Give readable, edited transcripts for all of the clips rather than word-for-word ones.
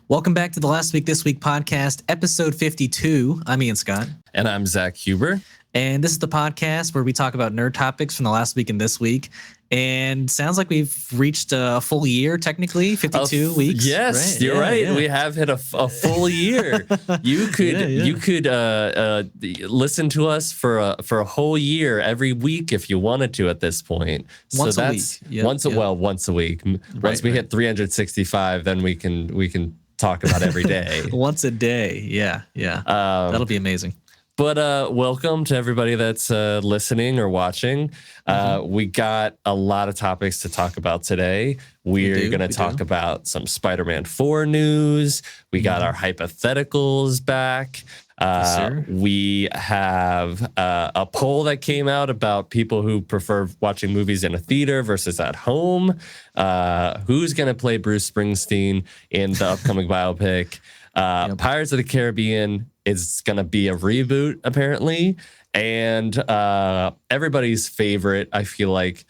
Welcome back to the Last Week This Week podcast, episode 52. I'm Ian Scott. And I'm Zack Huber. And this is the podcast where we talk about nerd topics from the last week and this week. And sounds like we've reached a full year, technically, 52 weeks. Yes, right? You're right. Yeah. We have hit a full year. You could listen to us for a whole year every week if you wanted to at this point. Once a week. Yep. Once a week. Once we hit 365, then we can talk about every day. Once a day. Yeah. That'll be amazing. But welcome to everybody that's listening or watching. We got a lot of topics to talk about today. We're going to talk about some Spider-Man 4 news. We got our hypotheticals back. We have a poll that came out about people who prefer watching movies in a theater versus at home. Who's going to play Bruce Springsteen in the upcoming biopic? Pirates of the Caribbean is going to be a reboot, apparently. And everybody's favorite, I feel like,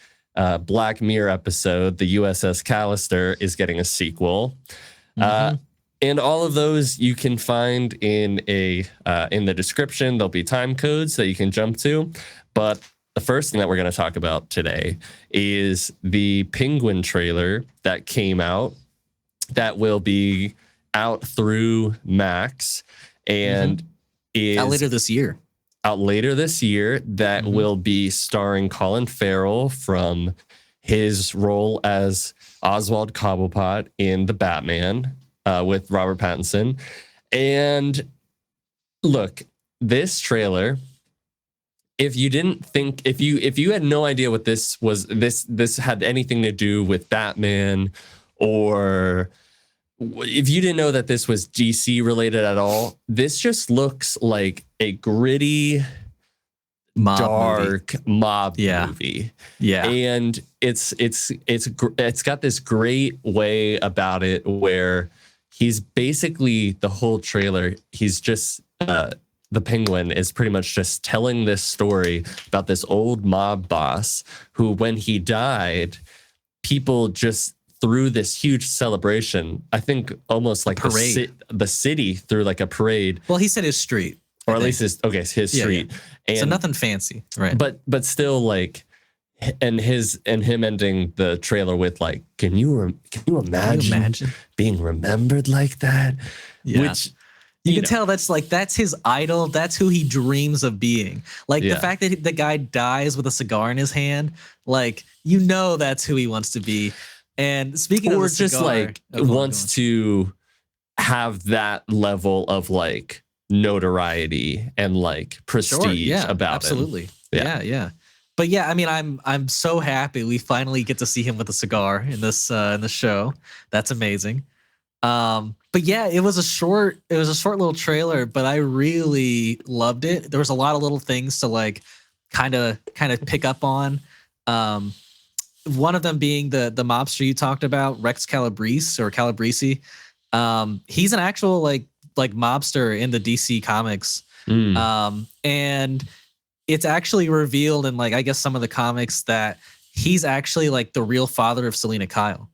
Black Mirror episode, the U.S.S. Callister, is getting a sequel. And all of those you can find in the description. There'll be time codes that you can jump to. But the first thing that we're going to talk about today is the Penguin trailer that came out that will be out through Max and is out later this year. That will be starring Colin Farrell from his role as Oswald Cobblepot in The Batman with Robert Pattinson. And look, this trailer, if you had no idea what this was, this had anything to do with Batman, or if you didn't know that this was DC related at all, this just looks like a gritty, dark mob movie. Yeah. And it's got this great way about it where he's basically, the whole trailer, he's just the Penguin is pretty much just telling this story about this old mob boss who, when he died, people just through this huge celebration, I think almost like the city through like a parade. Well, he said his street. Or at least his street. Yeah. And, so nothing fancy, right? But still, like, and him ending the trailer with like, can you imagine being remembered like that? Yeah. Which you can tell that's his idol. That's who he dreams of being. Like the fact that the guy dies with a cigar in his hand, like, that's who he wants to be. And speaking of the cigar, just like wants to have that level of like notoriety and like prestige about absolutely. Him. Yeah. But yeah, I mean, I'm so happy we finally get to see him with a cigar in this in the show. That's amazing. But yeah, it was a short little trailer, but I really loved it. There was a lot of little things to like kind of pick up on. One of them being the mobster you talked about, Rex Calabrese. He's an actual like mobster in the DC comics. And it's actually revealed in like, I guess, some of the comics that he's actually like the real father of Selena Kyle.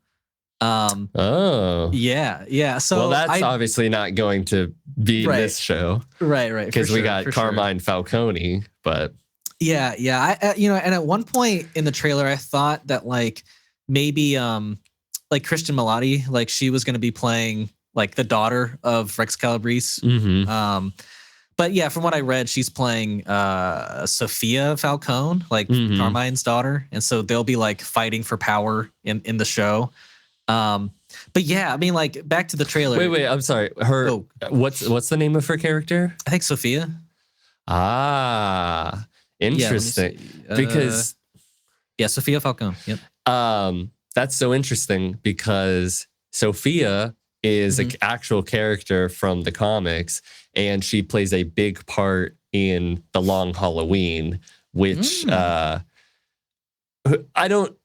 Yeah. So that's obviously not going to be this show. Right. Because we got Carmine Falcone, but Yeah. And at one point in the trailer, I thought that like maybe like Kristen Milotti, like she was going to be playing like the daughter of Rex Calabrese. But yeah, from what I read, she's playing Sophia Falcone, like Carmine's daughter, and so they'll be like fighting for power in the show. But yeah, I mean, like back to the trailer. Wait, I'm sorry. What's the name of her character? I think Sophia. Interesting. Because Sophia Falcone. Yep. That's so interesting because Sophia is an actual character from the comics, and she plays a big part in The Long Halloween, which I don't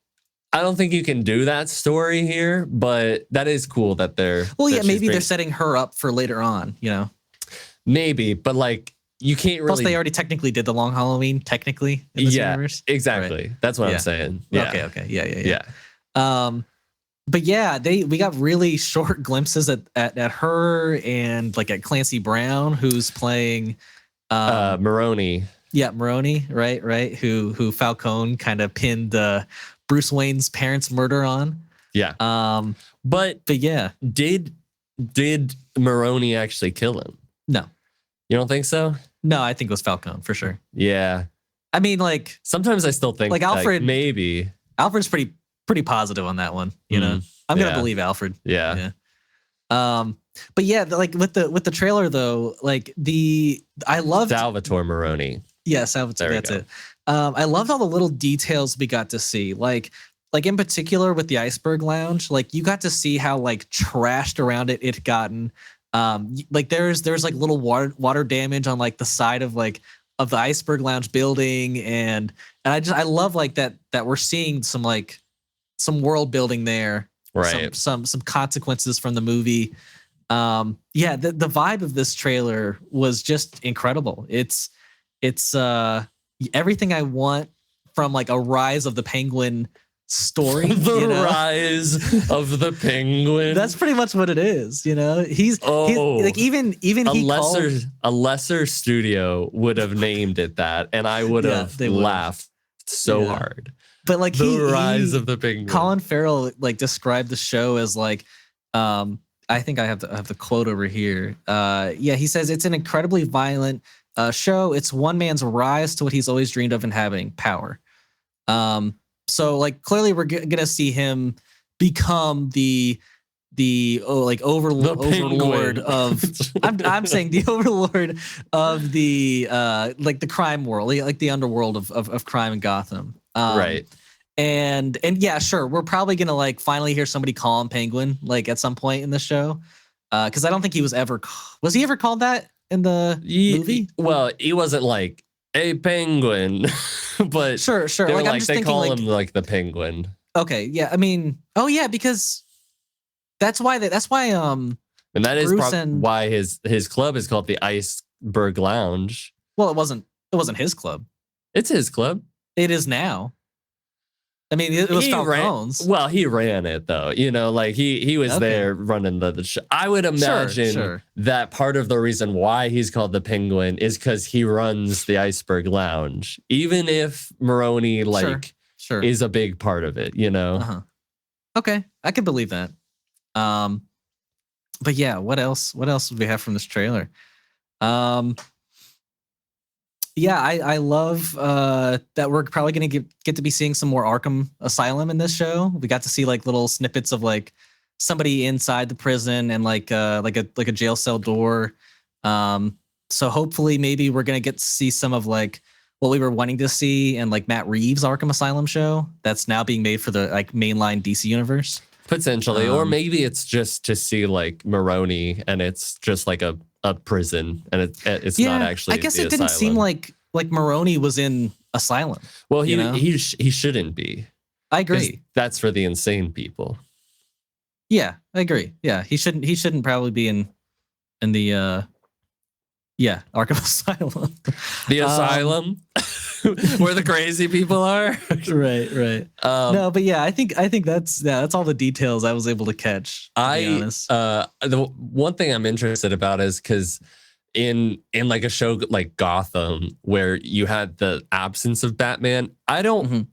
think you can do that story here, but that is cool that they're. Well, yeah, maybe they're setting her up for later on. Maybe, but like. You can't really. Plus, they already technically did The Long Halloween, technically, in this universe. Exactly. Right. That's what I'm saying. Yeah. Okay. Yeah. but yeah, we got really short glimpses at her and like at Clancy Brown, who's playing Maroney. Yeah, Maroney, right. Who Falcone kind of pinned Bruce Wayne's parents' murder on. Yeah. But yeah, did Maroney actually kill him? No. You don't think so? No, I think it was Falcone for sure. Yeah. I mean, like sometimes I still think like Alfred. Maybe Alfred's pretty positive on that one. You know, I'm gonna believe Alfred. Yeah. But yeah, like with the trailer though, like I loved Salvatore Maroney. Yeah, Salvatore. That's it. I loved all the little details we got to see. Like in particular with the Iceberg Lounge, like you got to see how like trashed around it had gotten. Like there's like little water damage on like the side of the Iceberg Lounge building, and I love like that we're seeing some world building there, right? Some consequences from the movie. Yeah, the vibe of this trailer was just incredible. It's everything I want from like a Rise of the Penguin story. Rise of the Penguin. That's pretty much what it is. You know, he's like even a lesser studio would have named it that, and I would have laughed so hard. But like the Rise of the Penguin. Colin Farrell like described the show as like, I think I have the quote over here. Yeah, he says it's an incredibly violent show. It's one man's rise to what he's always dreamed of inhabiting, power. So like clearly we're gonna see him become the overlord of I'm saying the overlord of the like the crime world, like the underworld of crime in Gotham. Right. And yeah, sure, we're probably gonna like finally hear somebody call him Penguin like at some point in the show. Because I don't think he was ever called that in the movie? Well, he wasn't like a penguin, but sure. They like, I'm just they call him like the Penguin. Okay, yeah. I mean, oh yeah, because that's why. And that is why his club is called the Iceberg Lounge. Well, it wasn't his club. It's his club. It is now. I mean, it was Falcone's. Well, he ran it though. You know, like he was there running the show. I would imagine that part of the reason why he's called the Penguin is because he runs the Iceberg Lounge. Even if Maroney is a big part of it, you know. Uh-huh. Okay, I can believe that. But yeah, what else would we have from this trailer? Yeah, I love that we're probably going to get to be seeing some more Arkham Asylum in this show. We got to see like little snippets of like somebody inside the prison and like a jail cell door. So hopefully maybe we're going to get to see some of like what we were wanting to see and like Matt Reeves' Arkham Asylum show that's now being made for the like mainline DC universe. Potentially, or maybe it's just to see like Maroney and it's just like a prison and it's not actually. I guess it didn't seem like Maroney was in Asylum. Well, he shouldn't be. I agree. That's for the insane people. Yeah, I agree. Yeah, he shouldn't probably be in the Arkham Asylum. The asylum where the crazy people are. Right. No, but yeah, I think that's all the details I was able to catch. To be honest. The one thing I'm interested about is because in like a show like Gotham where you had the absence of Batman, I don't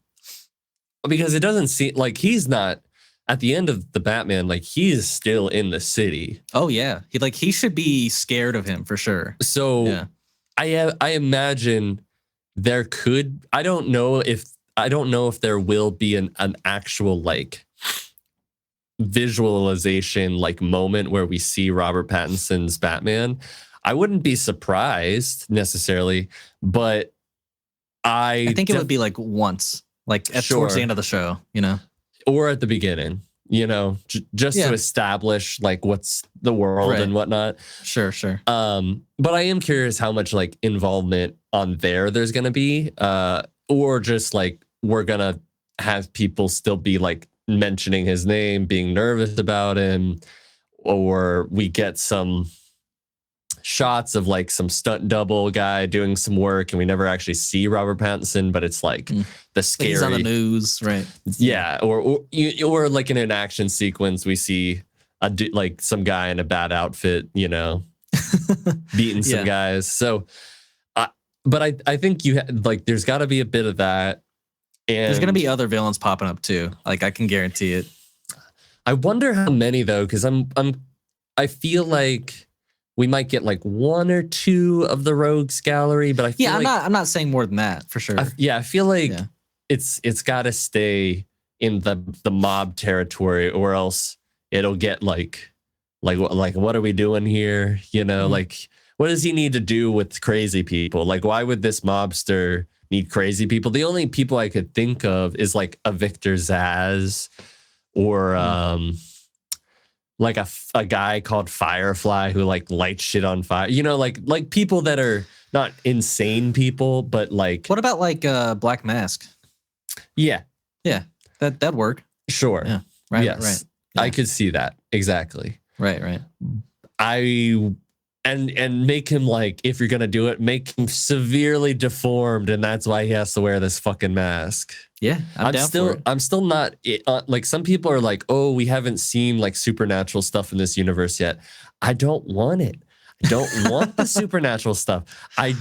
because it doesn't seem like he's not at the end of the Batman, like he is still in the city. Oh yeah, he should be scared of him for sure. So yeah. I imagine there could. I don't know if there will be an actual like visualization like moment where we see Robert Pattinson's Batman. I wouldn't be surprised necessarily, but I think it would be like once, like towards the end of the show, you know. Or at the beginning, you know, just to establish like what's the world and whatnot. Sure. But I am curious how much like involvement on there's going to be, or just like we're going to have people still be like mentioning his name, being nervous about him, or we get some shots of like some stunt double guy doing some work, and we never actually see Robert Pattinson, but it's like the scary. He's on the news, right? Yeah, or like in an action sequence, we see like some guy in a bad outfit, beating some guys. So, but I think like there's got to be a bit of that. And there's gonna be other villains popping up too. Like I can guarantee it. I wonder how many though, because I feel like we might get like one or two of the rogues gallery, but I feel I'm not saying more than that for sure. I feel like it's got to stay in the mob territory, or else it'll get like what are we doing here? Like what does he need to do with crazy people? Like why would this mobster need crazy people? The only people I could think of is like a Victor Zaz, or like a guy called Firefly who like lights shit on fire. Like people that are not insane people, but like what about like Black Mask? Yeah, that'd work. Sure. Yeah. Right. Yes. Right. Yeah. I could see that exactly. Right. And make him like, if you're gonna do it, make him severely deformed, and that's why he has to wear this fucking mask. Yeah, I'm still not like, some people are like, oh, we haven't seen like supernatural stuff in this universe yet. I don't want it. I don't want the supernatural stuff. I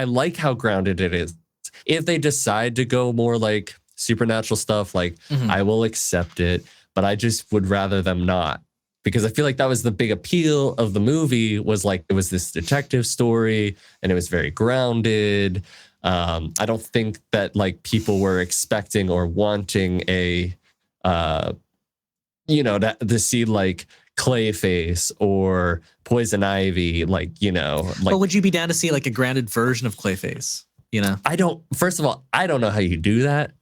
like how grounded it is. If they decide to go more like supernatural stuff, like I will accept it, but I just would rather them not. Because I feel like that was the big appeal of the movie, was like it was this detective story and it was very grounded. I don't think that like people were expecting or wanting to see like Clayface or Poison Ivy, like. But would you be down to see like a grounded version of Clayface? First of all, I don't know how you do that.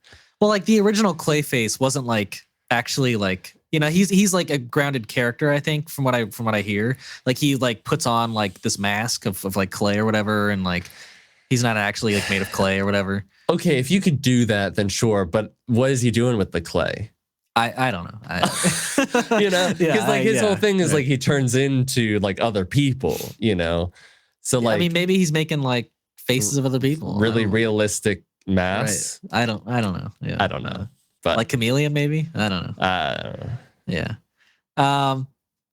Well, like the original Clayface wasn't like actually like, he's like a grounded character, I think, from what I hear. Like he like puts on like this mask of like clay or whatever, and like he's not actually like made of clay or whatever. Okay, if you could do that, then sure. But what is he doing with the clay? I don't know. Because like his whole thing is like he turns into like other people. So like, I mean, maybe he's making like faces of other people. Really realistic masks. Right. I don't know. Yeah, I don't know. But like Chameleon, maybe. I don't know. Yeah.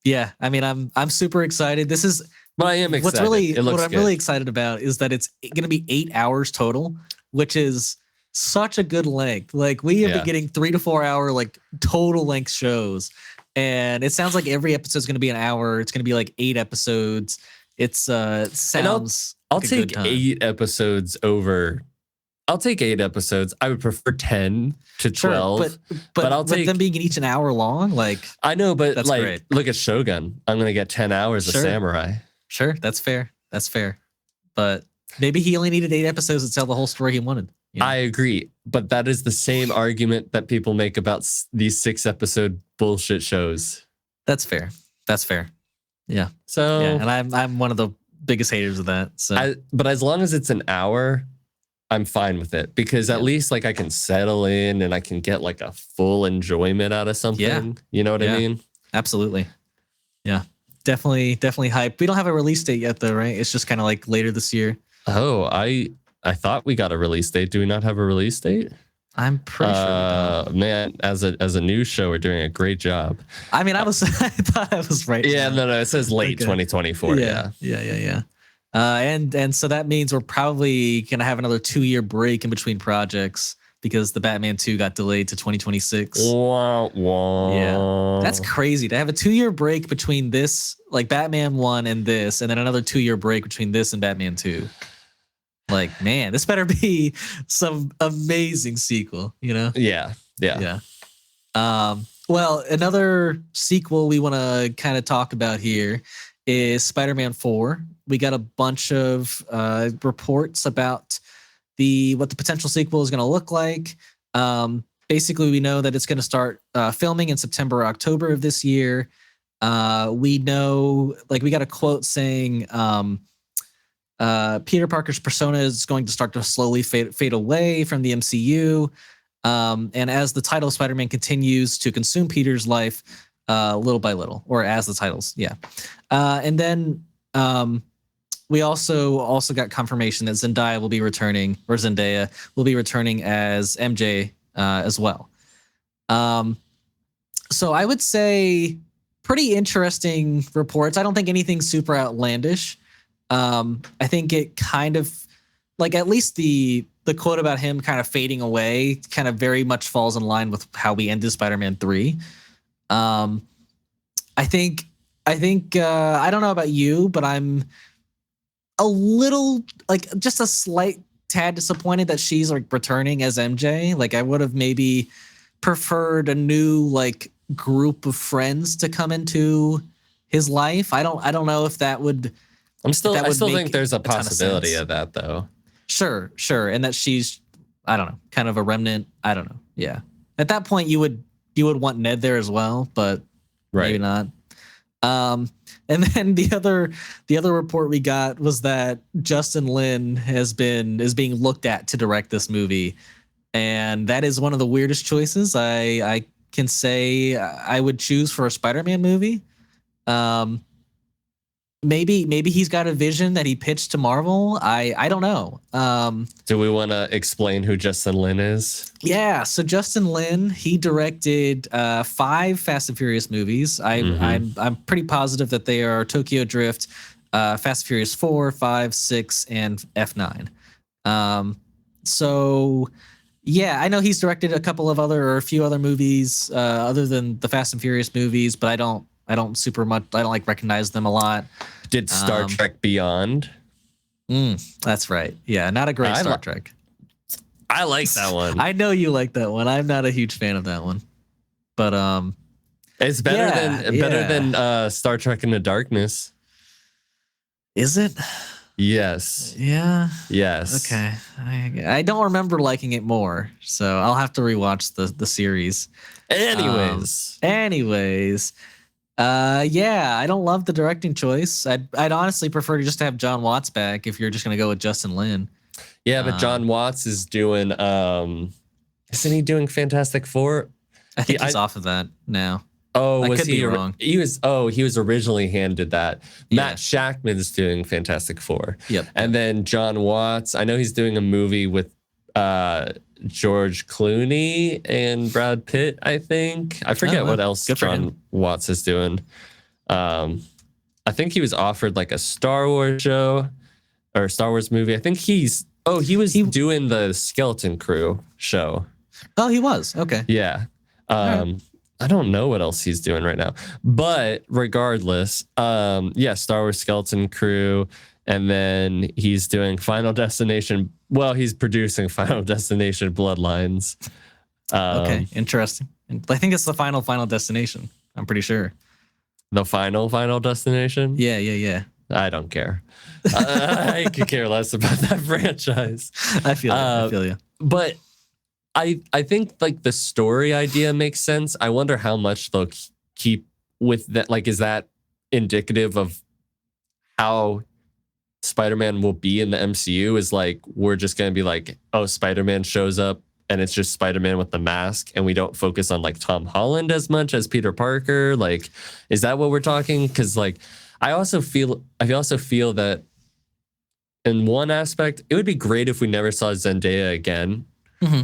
Yeah. I mean, I'm super excited. This is. But I am excited. What I'm really excited about is that it's going to be 8 hours total, which is such a good length. Like we have been getting 3 to 4 hour like total length shows, and it sounds like every episode is going to be an hour. It's going to be like 8 episodes. It sounds. I'll take 8 episodes over. I'll take 8 episodes. I would prefer 10 to 12. Sure, but I'll take them being each an hour long. Like I know, but that's like great. Look at Shogun. I'm gonna get 10 hours of Samurai. Sure, that's fair. But maybe he only needed 8 episodes to tell the whole story he wanted. I agree, but that is the same argument that people make about these 6-episode bullshit shows. That's fair. Yeah. So and I'm one of the biggest haters of that. So, but as long as it's an hour, I'm fine with it, because at least like I can settle in and I can get like a full enjoyment out of something. Yeah. You know what I mean? Absolutely. Yeah. Definitely hype. We don't have a release date yet though, right? It's just kind of like later this year. Oh, I thought we got a release date. Do we not have a release date? I'm pretty sure. Man, as a news show, we're doing a great job. I mean, I thought I was right. Yeah, no, it says late 2024. Yeah. And so that means we're probably gonna have another 2-year break in between projects because the Batman 2 got delayed to 2026. Yeah, that's crazy to have a 2-year break between this, like Batman 1 and this, and then another 2-year break between this and Batman 2. Like, man, this better be some amazing sequel, Yeah. Well, another sequel we want to kind of talk about here is Spider-Man 4. We got a bunch of reports about what the potential sequel is going to look like. Basically, we know that it's going to start filming in September or October of this year. We know, like, we got a quote saying Peter Parker's persona is going to start to slowly fade away from the MCU. And as the title of Spider-Man continues to consume Peter's life, little by little, or as the titles. Yeah. And then we also got confirmation that Zendaya will be returning as MJ as well. So I would say pretty interesting reports. I don't think anything super outlandish. I think it kind of, like, at least the quote about him kind of fading away kind of very much falls in line with how we ended Spider-Man 3. I think I don't know about you, but I'm a little, like, just a slight tad disappointed that she's like returning as MJ. Like, I would have maybe preferred a new like group of friends to come into his life. I don't know if that would. I still think there's a possibility of that, though. Sure. And that she's, I don't know, kind of a remnant. I don't know. Yeah. At that point, you would want Ned there as well, but maybe not. And then the other report we got was that Justin Lin is being looked at to direct this movie, and that is one of the weirdest choices I can say I would choose for a Spider-Man movie. Maybe he's got a vision that he pitched to Marvel. I don't know. Do we want to explain who Justin Lin is? Yeah, so Justin Lin, he directed 5 Fast and Furious movies. I'm pretty positive that they are Tokyo Drift, Fast and Furious 4, 5, 6, and F9. So yeah, I know he's directed a few other movies other than the Fast and Furious movies, but I don't like recognize them a lot. Did Star Trek Beyond? That's right. Yeah, not a great Star Trek. I like that one. I know you like that one. I'm not a huge fan of that one, but it's better than Star Trek Into Darkness. Is it? Yes. Yeah. Yes. Okay. I don't remember liking it more, so I'll have to rewatch the series. Anyways. Yeah, I don't love the directing choice. I'd honestly prefer to just have John Watts back if you're just gonna go with Justin Lin. Yeah, but John Watts is doing isn't he doing Fantastic Four? I think he's off of that now. Oh, was he wrong? He was originally handed that. Yeah. Matt Shackman's doing Fantastic Four. Yep. And then John Watts, I know he's doing a movie with George Clooney and Brad Pitt, I think. I forget what else John Watts is doing. I think he was offered like a Star Wars show or Star Wars movie. I think he was doing the Skeleton Crew show. Oh, he was. Okay. Yeah. I don't know what else he's doing right now. But regardless, Star Wars Skeleton Crew. And then he's doing Final Destination. Well, he's producing Final Destination Bloodlines. Okay, interesting. I think it's the Final Destination. I'm pretty sure. The Final Destination? Yeah. I don't care. I could care less about that franchise. I feel you. But I think like the story idea makes sense. I wonder how much they'll keep with that. Like, is that indicative of how Spider-Man will be in the MCU? Is like, we're just going to be like, oh, Spider-Man shows up and it's just Spider-Man with the mask, and we don't focus on like Tom Holland as much as Peter Parker. Like, is that what we're talking? Because like, I also feel that in one aspect, it would be great if we never saw Zendaya again. Mm-hmm.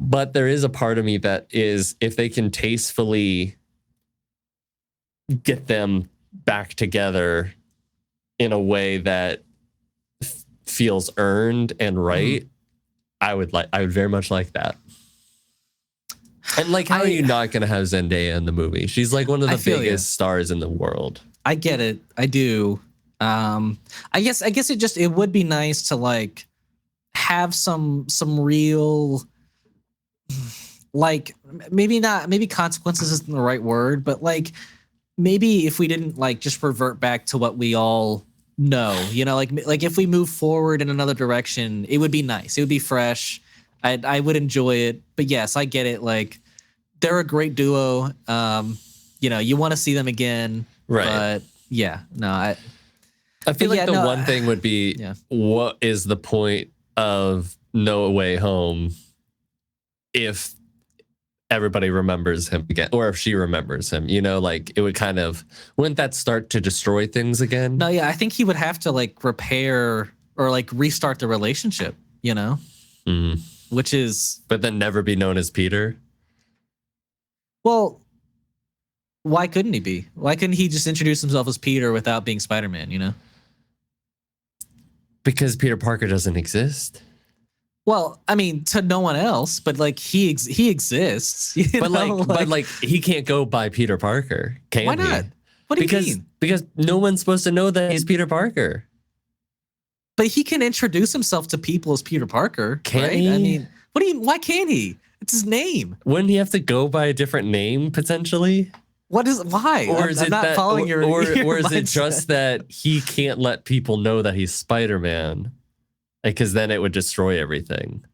But there is a part of me that is, if they can tastefully get them back together in a way that feels earned and right, I would very much like that. And like, how are you not going to have Zendaya in the movie? She's like one of the biggest stars in the world. I get it. I do. I guess it would be nice to like have some real, like, maybe consequences isn't the right word, but like maybe if we didn't like just revert back to what we all know, like if we move forward in another direction, it would be nice. It would be fresh. I would enjoy it. But yes, I get it. Like, they're a great duo. You want to see them again. Right. But yeah, no, I feel like one thing would be, what is the point of No Way Home if everybody remembers him again, or if she remembers him, like it would kind of, wouldn't that start to destroy things again? No, yeah, I think he would have to like repair or like restart the relationship, which is. But then never be known as Peter. Well, why couldn't he be? Why couldn't he just introduce himself as Peter without being Spider-Man, Because Peter Parker doesn't exist. Well, I mean, to no one else, but like he exists. But he can't go by Peter Parker, can he? Why not? What do you mean? Because no one's supposed to know that he's Peter Parker. But he can introduce himself to people as Peter Parker, can't right? he? I mean, why can't he? It's his name. Wouldn't he have to go by a different name potentially? Why? Or is I'm it not that, following your or your is it mindset. just that he can't let people know that he's Spider-Man? Because then it would destroy everything.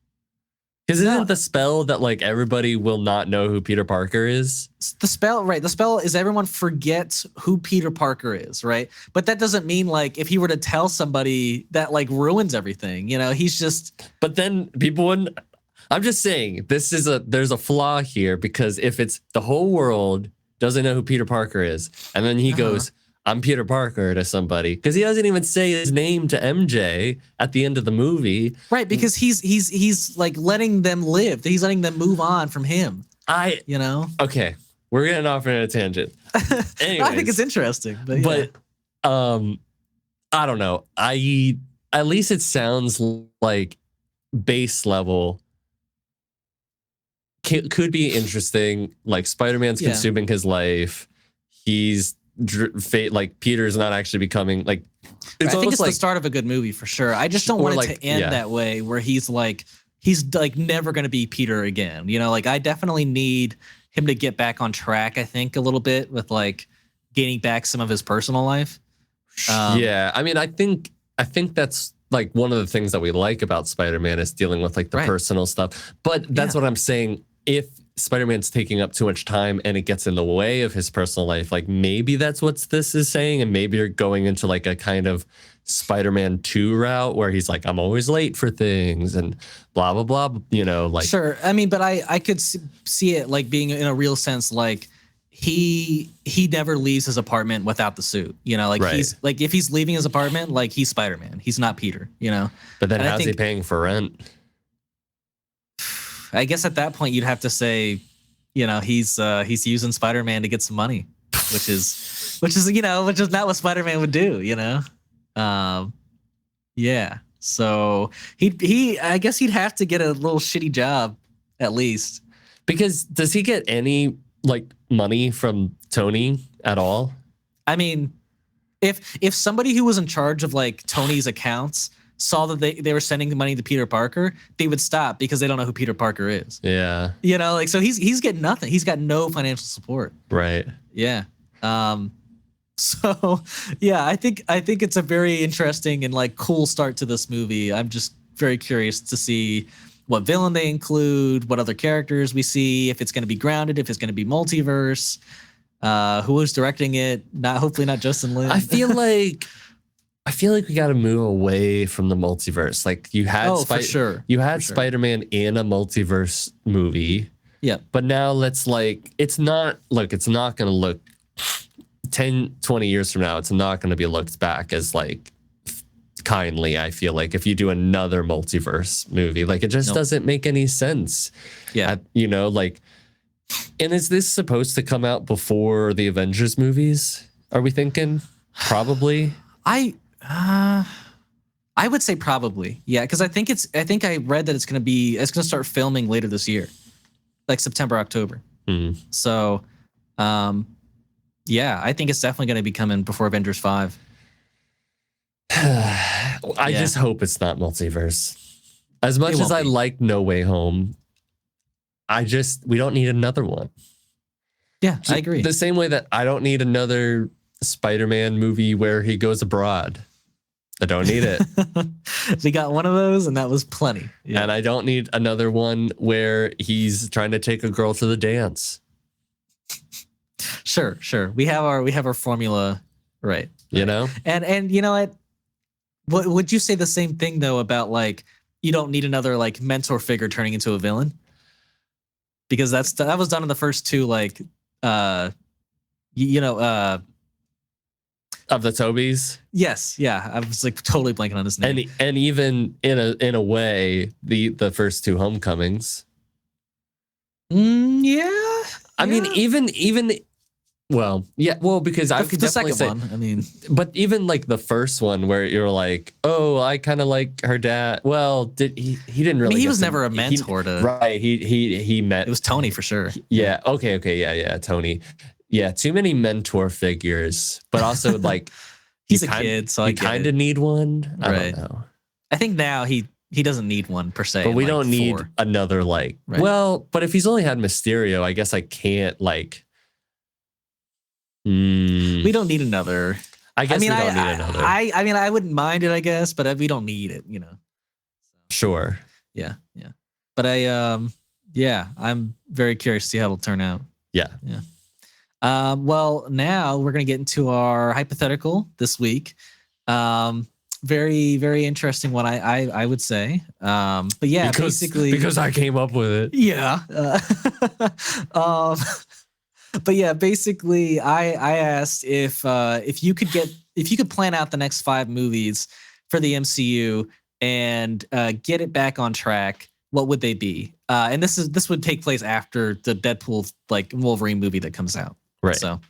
Because isn't the spell that like everybody will not know who Peter Parker is? The spell, right? The spell is everyone forgets who Peter Parker is, right? But that doesn't mean like if he were to tell somebody that like ruins everything. He's just. But then people wouldn't. I'm just saying there's a flaw here, because if it's the whole world doesn't know who Peter Parker is, and then he goes, I'm Peter Parker to somebody, because he doesn't even say his name to MJ at the end of the movie. Right, because he's like letting them live. He's letting them move on from him. Okay, we're getting off on a tangent. Anyways, I think it's interesting, but I don't know. At least it sounds like base level could be interesting. Like Spider-Man's consuming his life. He's like Peter's not actually becoming like. I think it's the start of a good movie for sure. I just don't want it to end that way, where he's like never going to be Peter again. Like I definitely need him to get back on track. I think a little bit with like gaining back some of his personal life. I mean, I think that's like one of the things that we like about Spider-Man is dealing with like the personal stuff. But that's what I'm saying. If Spider-Man's taking up too much time and it gets in the way of his personal life, like maybe that's what this is saying. And maybe you're going into like a kind of Spider-Man 2 route where he's like, I'm always late for things and blah, blah, blah, like. Sure. I mean, but I could see it like being in a real sense, like he never leaves his apartment without the suit, he's like, if he's leaving his apartment, like he's Spider-Man, he's not Peter, But then how's he paying for rent? I guess at that point you'd have to say, he's using Spider-Man to get some money, which is not what Spider-Man would do, Yeah. So I guess he'd have to get a little shitty job at least. Because does he get any like money from Tony at all? I mean, if somebody who was in charge of like Tony's accounts saw that they were sending the money to Peter Parker, they would stop because they don't know who Peter Parker is. Yeah. So he's getting nothing. He's got no financial support. Right. Yeah. So yeah, I think it's a very interesting and like cool start to this movie. I'm just very curious to see what villain they include, what other characters we see, if it's going to be grounded, if it's going to be multiverse, who's directing it. Hopefully not Justin Lin. I feel like we got to move away from the multiverse. Like you had, for sure. You had Spider-Man in a multiverse movie. Yeah. But now let's it's not going to look 10, 20 years from now. It's not going to be looked back as like kindly. I feel like if you do another multiverse movie, like it just doesn't make any sense. Yeah. And is this supposed to come out before the Avengers movies? Are we thinking? Probably. I would say probably, yeah, because I think I read that it's gonna start filming later this year, like September, October. So, yeah, I think it's definitely gonna be coming before Avengers 5. I just hope it's not multiverse. As much as I like No Way Home, we don't need another one. Yeah, I agree. The same way that I don't need another Spider-Man movie where he goes abroad. I don't need it. We got one of those, and that was plenty. Yeah. And I don't need another one where he's trying to take a girl to the dance. Sure. We have our formula, right? And you know what? Would you say the same thing though about like you don't need another like mentor figure turning into a villain? because that was done in the first two, like you know, of the Tobys. yes, yeah, I was like totally blanking on his name. And even in a way, the first two Homecomings. Yeah. I mean, even well, yeah, well, because I could the definitely second say, one. I mean, but even like the first one where you're like, oh, I kind of like her dad. Well, did he didn't really. I mean, he was never a mentor to. Right. He met. It was Tony for sure. Yeah. Okay. Yeah. Tony. Yeah. Too many mentor figures, but also like he's a kid, so I kind of need one. I don't know. I think now he doesn't need one per se. But we don't need another like. Right. Well, but if he's only had Mysterio, I guess I can't like. We don't need another. I guess we don't need another. I mean, I wouldn't mind it, I guess, but we don't need it, you know. Sure. Yeah. But I'm very curious to see how it'll turn out. Yeah. Well, now we're gonna get into our hypothetical this week. Very, very interesting one, I would say. But yeah, basically because I came up with it. Yeah. But yeah, basically, I asked if you could plan out the next 5 movies for the MCU and get it back on track, what would they be? And this would take place after the Deadpool like Wolverine movie that comes out. Right. So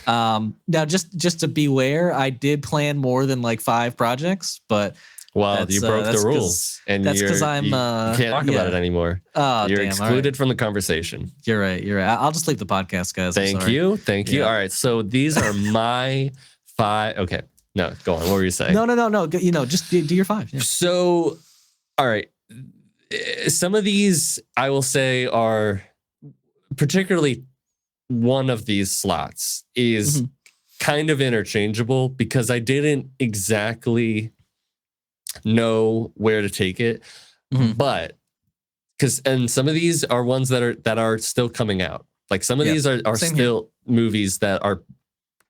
now just to beware, I did plan more than like 5 projects, but well, you broke the rules, and that's because you can't talk about it anymore. Oh, you're excluded from the conversation. You're right. I'll just leave the podcast, guys. Thank you. All right, so these are my 5. Okay, no, go on. What were you saying? No. You know, just do your 5. Yeah. So, all right, some of these I will say are particularly one of these slots is kind of interchangeable because I didn't exactly know where to take it, but and some of these are ones that are still coming out. Like some of these are still movies that are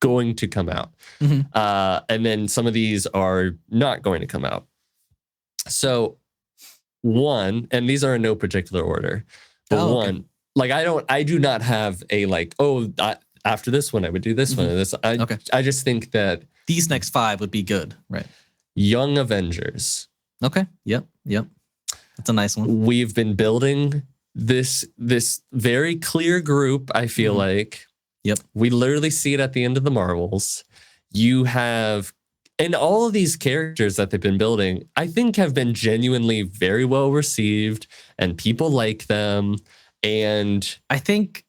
going to come out, and then some of these are not going to come out. So one, and these are in no particular order, but one, like I do not have a like, after this one I would do this one and this. I just think that these next 5 would be good, right? Young Avengers. Okay. Yep. That's a nice one. We've been building this very clear group, I feel like. Yep. We literally see it at the end of the Marvels. You have, and all of these characters that they've been building, I think have been genuinely very well received and people like them. And I think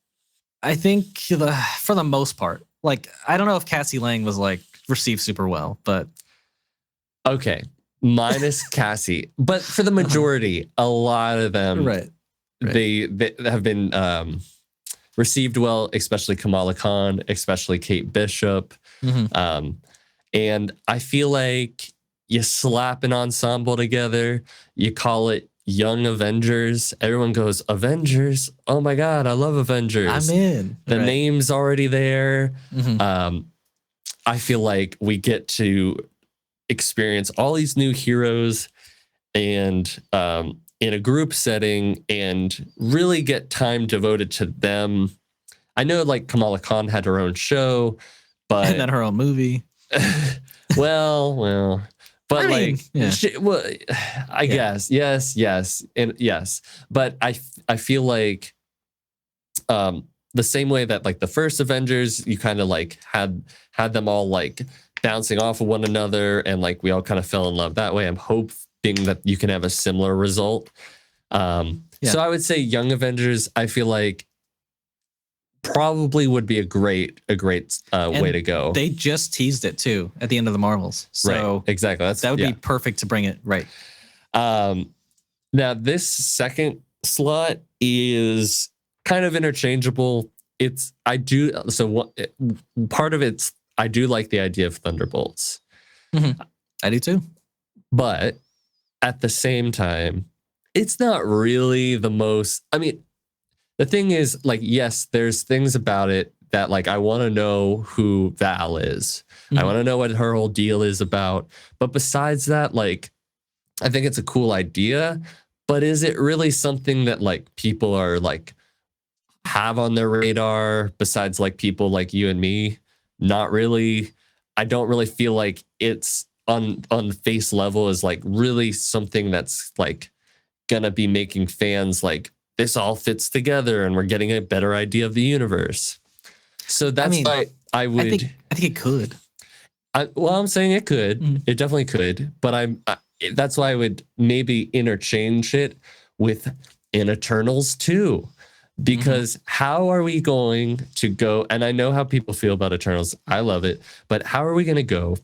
for the most part, like, I don't know if Cassie Lang was like received super well, but okay, minus Cassie, but for the majority, a lot of them, right. They have been received well, especially Kamala Khan, especially Kate Bishop, and I feel like you slap an ensemble together, you call it Young Avengers. Everyone goes, Avengers. Oh my God, I love Avengers. I'm in. The name's already there. I feel like we get to experience all these new heroes and in a group setting and really get time devoted to them. I know like Kamala Khan had her own show, but and then her own movie. well, but I guess yes, and yes, but I feel like the same way that like the first Avengers, you kind of like had them all like bouncing off of one another and like we all kind of fell in love that way. I'm hoping that you can have a similar result. So I would say Young Avengers, I feel like probably would be a great way to go. They just teased it too at the end of the Marvels. So right, exactly. That would be perfect to bring it right. Now this second slot is kind of interchangeable. I do like the idea of Thunderbolts. I do too. But at the same time, it's not really the most, I mean, the thing is, like, yes, there's things about it that, like, I want to know who Val is. I want to know what her whole deal is about. But besides that, like, I think it's a cool idea. But is it really something that, like, people are, like, have on their radar besides like people like you and me? Not really. I don't really feel like it's on face level is like really something that's like gonna be making fans like this all fits together and we're getting a better idea of the universe. So that's why I would. I think it could. I'm saying it could. Mhm. It definitely could. But that's why I would maybe interchange it with in Eternals too. Because how are we going to go? And I know how people feel about Eternals. I love it. But how are we going to go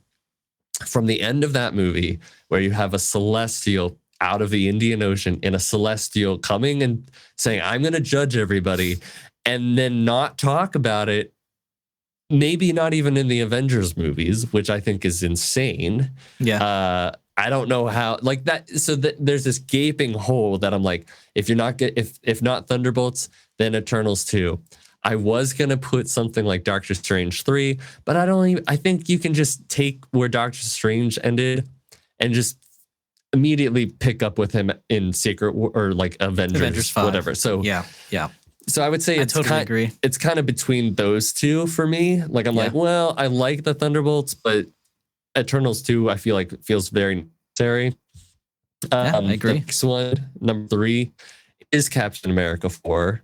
from the end of that movie where you have a celestial out of the Indian Ocean and a celestial coming and saying, I'm going to judge everybody, and then not talk about it? Maybe not even in the Avengers movies, which I think is insane. Yeah. I don't know how like that. So there's this gaping hole that I'm like, if you're not if not Thunderbolts, then Eternals 2. I was gonna put something like Doctor Strange 3, but I think you can just take where Doctor Strange ended and just immediately pick up with him in Secret War or like Avengers 5. Whatever. So yeah. So I would say agree. It's kind of between those two for me. Like I'm like, well, I like the Thunderbolts, but Eternals 2, I feel like feels very necessary. I agree. The next one, number 3, is Captain America 4.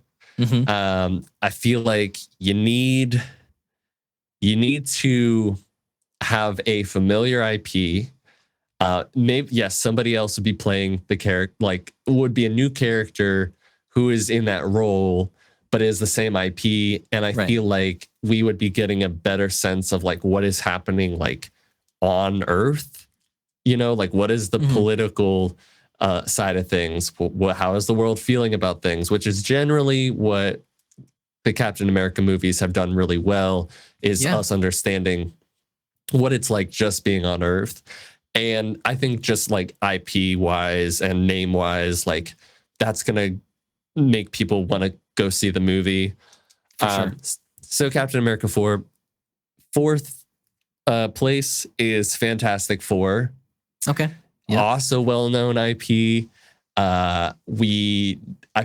I feel like you need to have a familiar IP. Maybe yes, somebody else would be playing the character. Like would be a new character who is in that role, but is the same IP. And I feel like we would be getting a better sense of like what is happening like on Earth. You know, like what is the political side of things? How is the world feeling about things? Which is generally what the Captain America movies have done really well, is us understanding what it's like just being on Earth. And I think just like IP wise and name wise, like that's going to make people want to go see the movie. Sure. So Captain America 4. Fourth place is Fantastic Four. Okay. Also well-known IP. I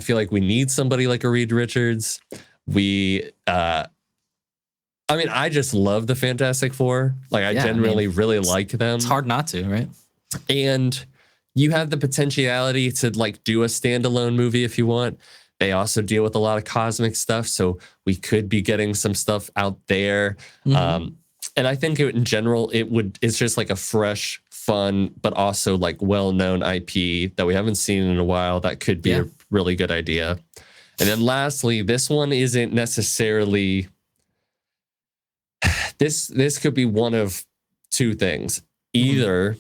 feel like we need somebody like a Reed Richards. I just love the Fantastic Four. Like I genuinely really like them. It's hard not to, right? And you have the potentiality to like do a standalone movie if you want. They also deal with a lot of cosmic stuff, so we could be getting some stuff out there. And I think in general, it's just like a fresh, fun, but also like well-known IP that we haven't seen in a while. That could be a really good idea. And then lastly, this one isn't necessarily. This could be one of two things: either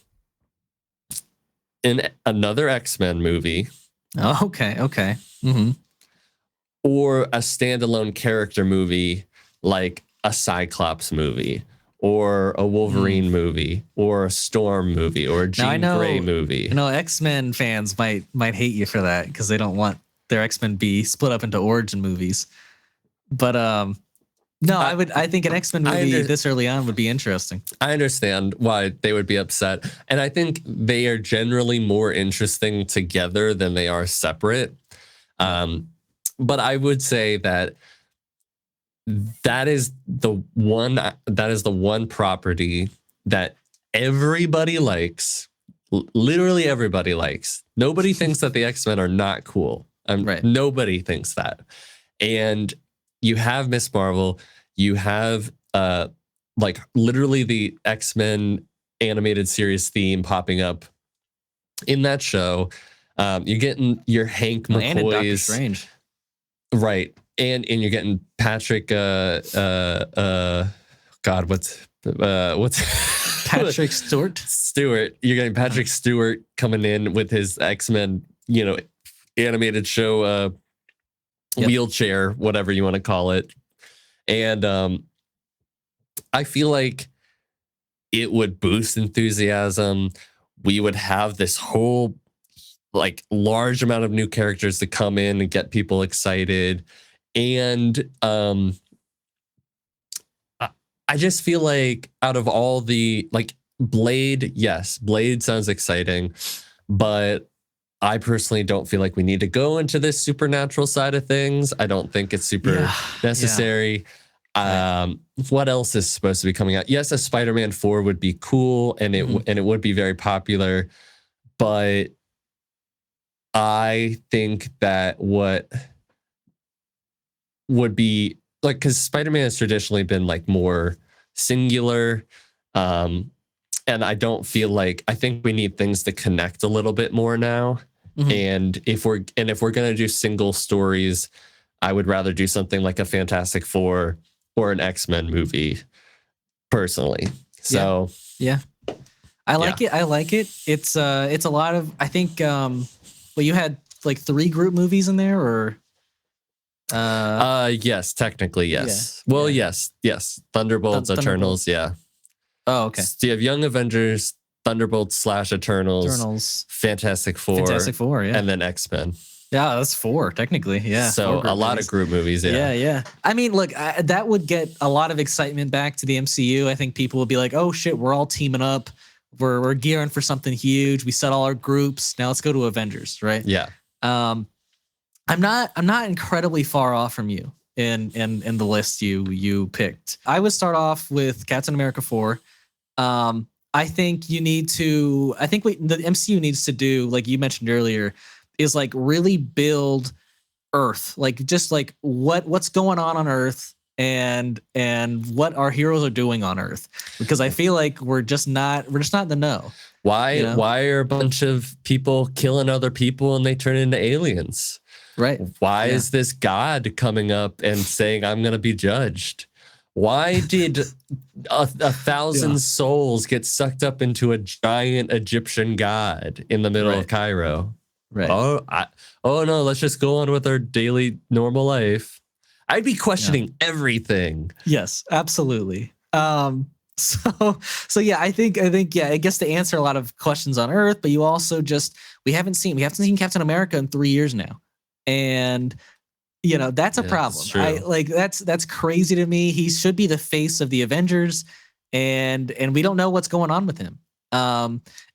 in another X-Men movie. Oh, okay. Or a standalone character movie like a Cyclops movie or a Wolverine movie or a Storm movie or a Jean Grey movie. I know X-Men fans might hate you for that because they don't want their X-Men be split up into origin movies. But no, I think an X-Men movie this early on would be interesting. I understand why they would be upset. And I think they are generally more interesting together than they are separate. But I would say that is the one property that everybody likes. Literally everybody likes. Nobody thinks that the X-Men are not cool. Nobody thinks that. And you have Miss Marvel, you have like literally the X-Men animated series theme popping up in that show. You're getting your Hank McCoy's and in Doctor Strange. Right. And you're getting Patrick God, what's Patrick Stewart? Stewart. You're getting Patrick Stewart coming in with his X-Men, animated show wheelchair, whatever you want to call it. And I feel like it would boost enthusiasm. We would have this whole like large amount of new characters to come in and get people excited. And I just feel like out of all the like Blade, yes, Blade sounds exciting, but I personally don't feel like we need to go into this supernatural side of things. I don't think it's super necessary. Right. What else is supposed to be coming out? Yes, a Spider-Man 4 would be cool, and it would be very popular, but I think that what would be like, because Spider-Man has traditionally been like more singular, and I don't feel like, I think we need things to connect a little bit more now. And if we're gonna do single stories, I would rather do something like a Fantastic Four or an X-Men movie, personally. So yeah. I like it. I like it. It's a lot of, I think, well, you had like 3 group movies in there, or yes, technically, yes. Well, yes. Thunderbolts, Eternals, yeah. Oh, okay. So you have Young Avengers, Thunderbolts / Eternals, Fantastic Four, yeah. and then X-Men. Yeah, that's 4 technically. Yeah. So a lot of group movies. Yeah. I mean, look, that would get a lot of excitement back to the MCU. I think people would be like, "Oh shit, we're all teaming up. We're gearing for something huge. We set all our groups. Now let's go to Avengers." Right. Yeah. I'm not incredibly far off from you in the list you picked. I would start off with Captain America 4. I think the MCU needs to do, like you mentioned earlier, is like really build Earth, like just like what's going on Earth, and what our heroes are doing on Earth, because I feel like we're just not in the know. Why are a bunch of people killing other people and they turn into aliens? Right. Why is this God coming up and saying, I'm going to be judged? Why did a 1,000 souls get sucked up into a giant Egyptian god in the middle of Cairo? Right. Oh no, let's just go on with our daily normal life. I'd be questioning everything. Yes, absolutely. So yeah, I think yeah, I guess to answer a lot of questions on Earth, but you also we haven't seen Captain America in 3 years now. And that's a problem. That's crazy to me. He should be the face of the Avengers, and we don't know what's going on with him.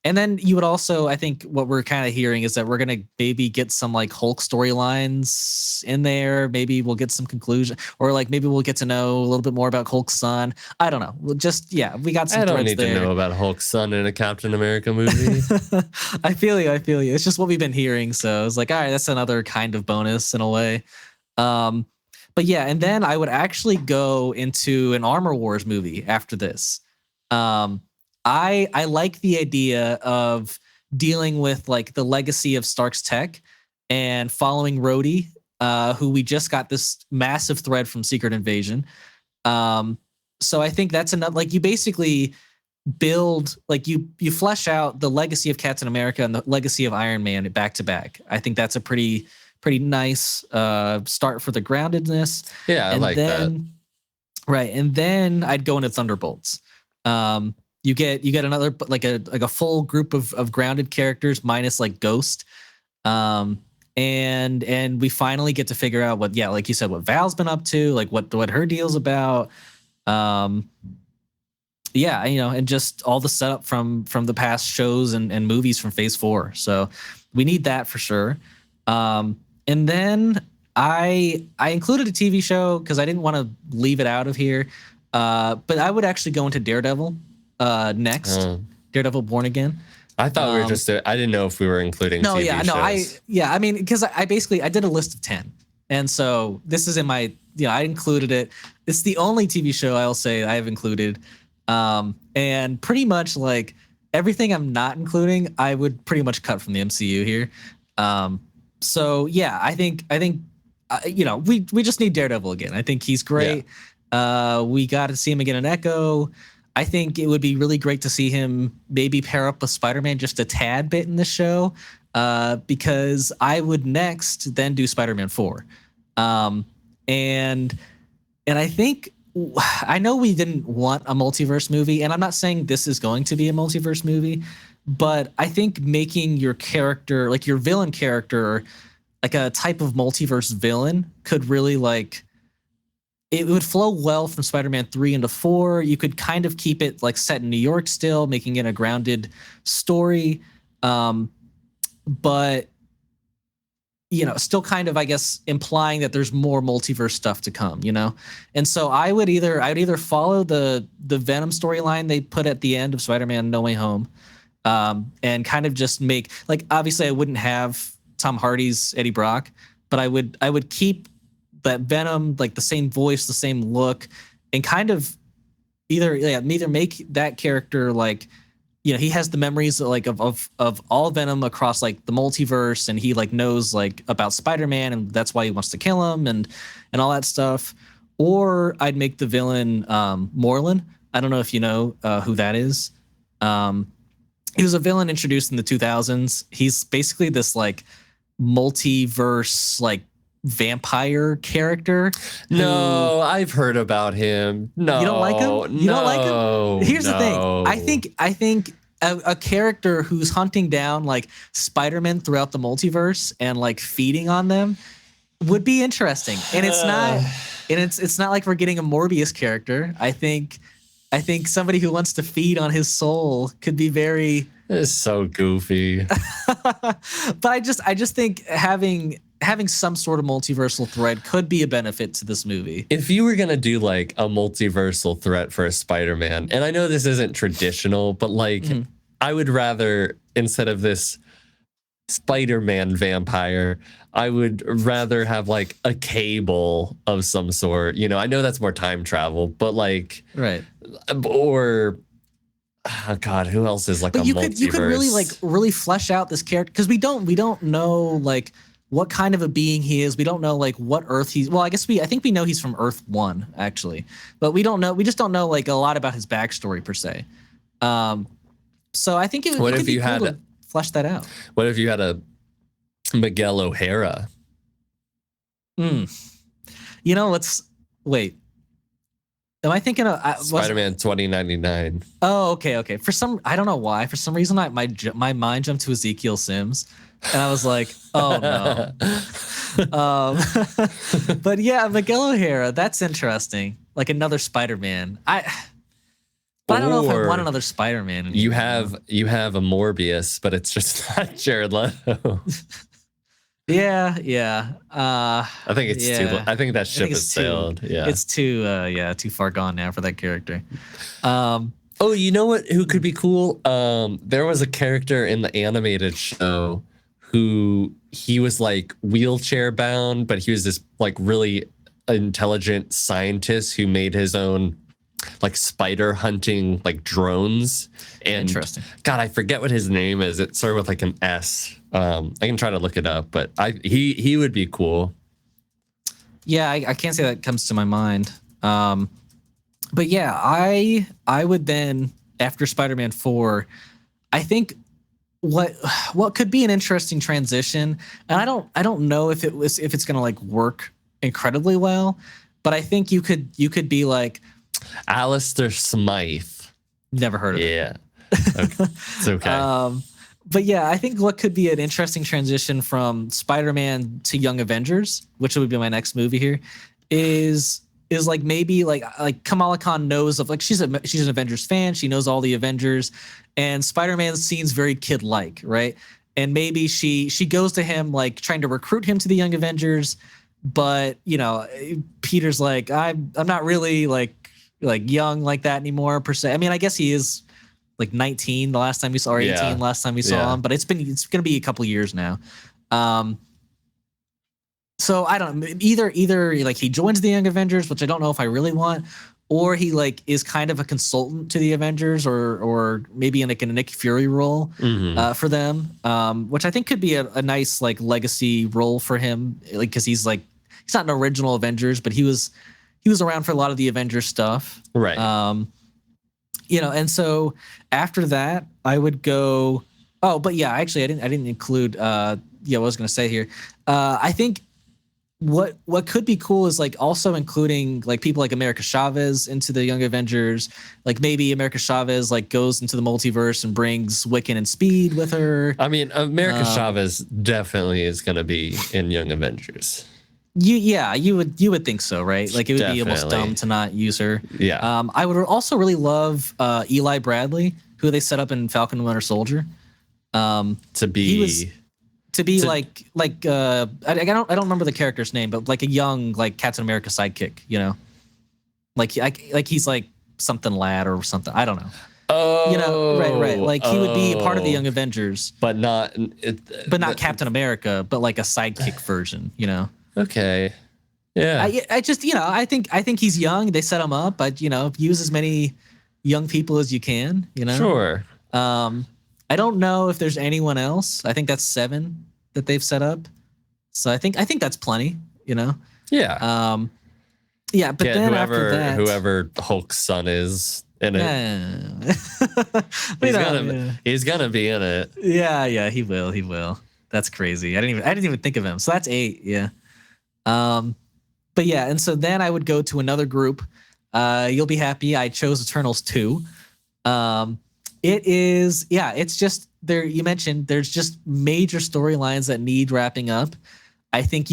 And then you would also, I think what we're kind of hearing is that we're going to maybe get some like Hulk storylines in there. Maybe we'll get some conclusion, or like maybe we'll get to know a little bit more about Hulk's son. I don't know. We'll just, we got some threads there. I don't need to know about Hulk's son in a Captain America movie. I feel you. It's just what we've been hearing. So it's like, all right, that's another kind of bonus in a way. But yeah, and then I would actually go into an Armor Wars movie after this. I like the idea of dealing with like the legacy of Stark's tech and following Rhodey, who we just got this massive thread from Secret Invasion. So I think that's enough. Like you basically build, like you flesh out the legacy of Captain America and the legacy of Iron Man back to back. I think that's a pretty nice start for the groundedness. Yeah, I like that. Right, and then I'd go into Thunderbolts. You get another like a full group of grounded characters minus like Ghost, and we finally get to figure out what, like you said, what Val's been up to, like what her deal's about. And just all the setup from the past shows and movies from Phase 4. So we need that for sure. And then I included a TV show because I didn't want to leave it out of here. But I would actually go into Daredevil next. Daredevil Born Again. I thought we were just I didn't know if we were including TV shows. I mean, because I did a list of 10. And so this is in my, I included it. It's the only TV show I'll say I have included. And pretty much like everything I'm not including, I would pretty much cut from the MCU here. So yeah, I think we just need Daredevil again. I think he's great. Yeah. We got to see him again in Echo. I think it would be really great to see him maybe pair up with Spider-Man just a tad bit in the show, because I would next then do Spider-Man 4. And I think, I know we didn't want a multiverse movie, and I'm not saying this is going to be a multiverse movie, but I think making your character, like your villain character, like a type of multiverse villain could really like, it would flow well from Spider-Man 3 into 4. You could kind of keep it like set in New York still, making it a grounded story. But still kind of, I guess, implying that there's more multiverse stuff to come, And so I would either follow the Venom storyline they put at the end of Spider-Man No Way Home, and kind of just make, like, obviously I wouldn't have Tom Hardy's Eddie Brock, but I would keep that Venom, like the same voice, the same look, and kind of either make that character like, he has the memories like of all Venom across like the multiverse, and he like knows like about Spider-Man, and that's why he wants to kill him and all that stuff. Or I'd make the villain Morlun. I don't know if you know who that is. He was a villain introduced in the 2000s. He's basically this like multiverse like vampire character. No, I've heard about him. No, you don't like him. You don't like him. Here's the thing. I think a character who's hunting down like Spider-Man throughout the multiverse and like feeding on them would be interesting. And it's not like we're getting a Morbius character. I think somebody who wants to feed on his soul could be very. It's so goofy. But I just think having some sort of multiversal thread could be a benefit to this movie. If you were going to do like a multiversal threat for a Spider-Man, and I know this isn't traditional, but like I would rather, instead of this Spider-Man vampire, I would rather have like a Cable of some sort. I know that's more time travel, but like, right. Or, oh God, who else is like a multiverse? You could really flesh out this character, because we don't know like what kind of a being he is. We don't know like what Earth he's. Well, I think we know he's from Earth 1 actually, but we just don't know like a lot about his backstory per se. So I think it would be cool to flesh that out. What if you had a Miguel O'Hara? Let's wait. Am I thinking of Spider-Man 2099? Oh, okay. I don't know why. For some reason, my mind jumped to Ezekiel Sims, and I was like, oh no. But yeah, Miguel O'Hara, that's interesting. Like another Spider-Man. I don't know if I want another Spider-Man anymore. You have a Morbius, but it's just not Jared Leto. Yeah. I think it's too. I think that ship has sailed. It's too far gone now for that character. Oh, you know what? Who could be cool? There was a character in the animated show who he was like wheelchair bound, but he was this like really intelligent scientist who made his own like spider hunting like drones. And interesting. God, I forget what his name is. It started with like an S. I can try to look it up, but he would be cool. Yeah, I can't say that comes to my mind. But yeah, I would then, after Spider-Man 4, I think what could be an interesting transition, and I don't know if it's gonna like work incredibly well, but I think you could be like Alistair Smythe. Never heard of it. Yeah. Okay. It's okay. But yeah, I think what could be an interesting transition from Spider-Man to Young Avengers, which would be my next movie here, is like maybe like Kamala Khan knows of, like, she's an Avengers fan. She knows all the Avengers, and Spider-Man seems very kid-like, right? And maybe she goes to him like trying to recruit him to the Young Avengers, but Peter's like, I'm not really like young like that anymore per se. I mean, I guess he is like 19 the last time we saw, or 18 last time we saw him, but it's gonna be a couple years now. So I don't know, either like he joins the Young Avengers, which I don't know if I really want, or he like is kind of a consultant to the Avengers, or maybe in like a Nick Fury role for them, which I think could be a nice like legacy role for him, like, because he's not an original Avengers, but he was around for a lot of the Avengers stuff, right? And so after that, I would go. Oh, but yeah, actually, I didn't include. What I was gonna say here. I think what could be cool is like also including like people like America Chavez into the Young Avengers. Like maybe America Chavez like goes into the multiverse and brings Wiccan and Speed with her. I mean, America Chavez definitely is gonna be in Young Avengers. You would think so, right? Like it would be almost dumb to not use her. Yeah. I would also really love Eli Bradley, who they set up in Falcon and Winter Soldier. To be to be like I don't remember the character's name, but like a young like Captain America sidekick, you know, like he's like something lad or something. I don't know. Oh, you know, right. Like he would be a part of the Young Avengers, but not Captain America, but like a sidekick version, you know. Okay. Yeah. I just, you know, I think he's young. They set him up, but you know, use as many young people as you can, you know. Sure. I don't know if there's anyone else. I think that's 7 that they've set up. So I think that's plenty, you know. Yeah. Yeah, but then after that, whoever Hulk's son is in it, he's gonna be in it. Yeah, he will. That's crazy. I didn't even think of him. So that's 8. Yeah. But yeah, and so then I would go to another group. You'll be happy. I chose Eternals 2. It is, yeah, it's just there. You mentioned there's just major storylines that need wrapping up. I think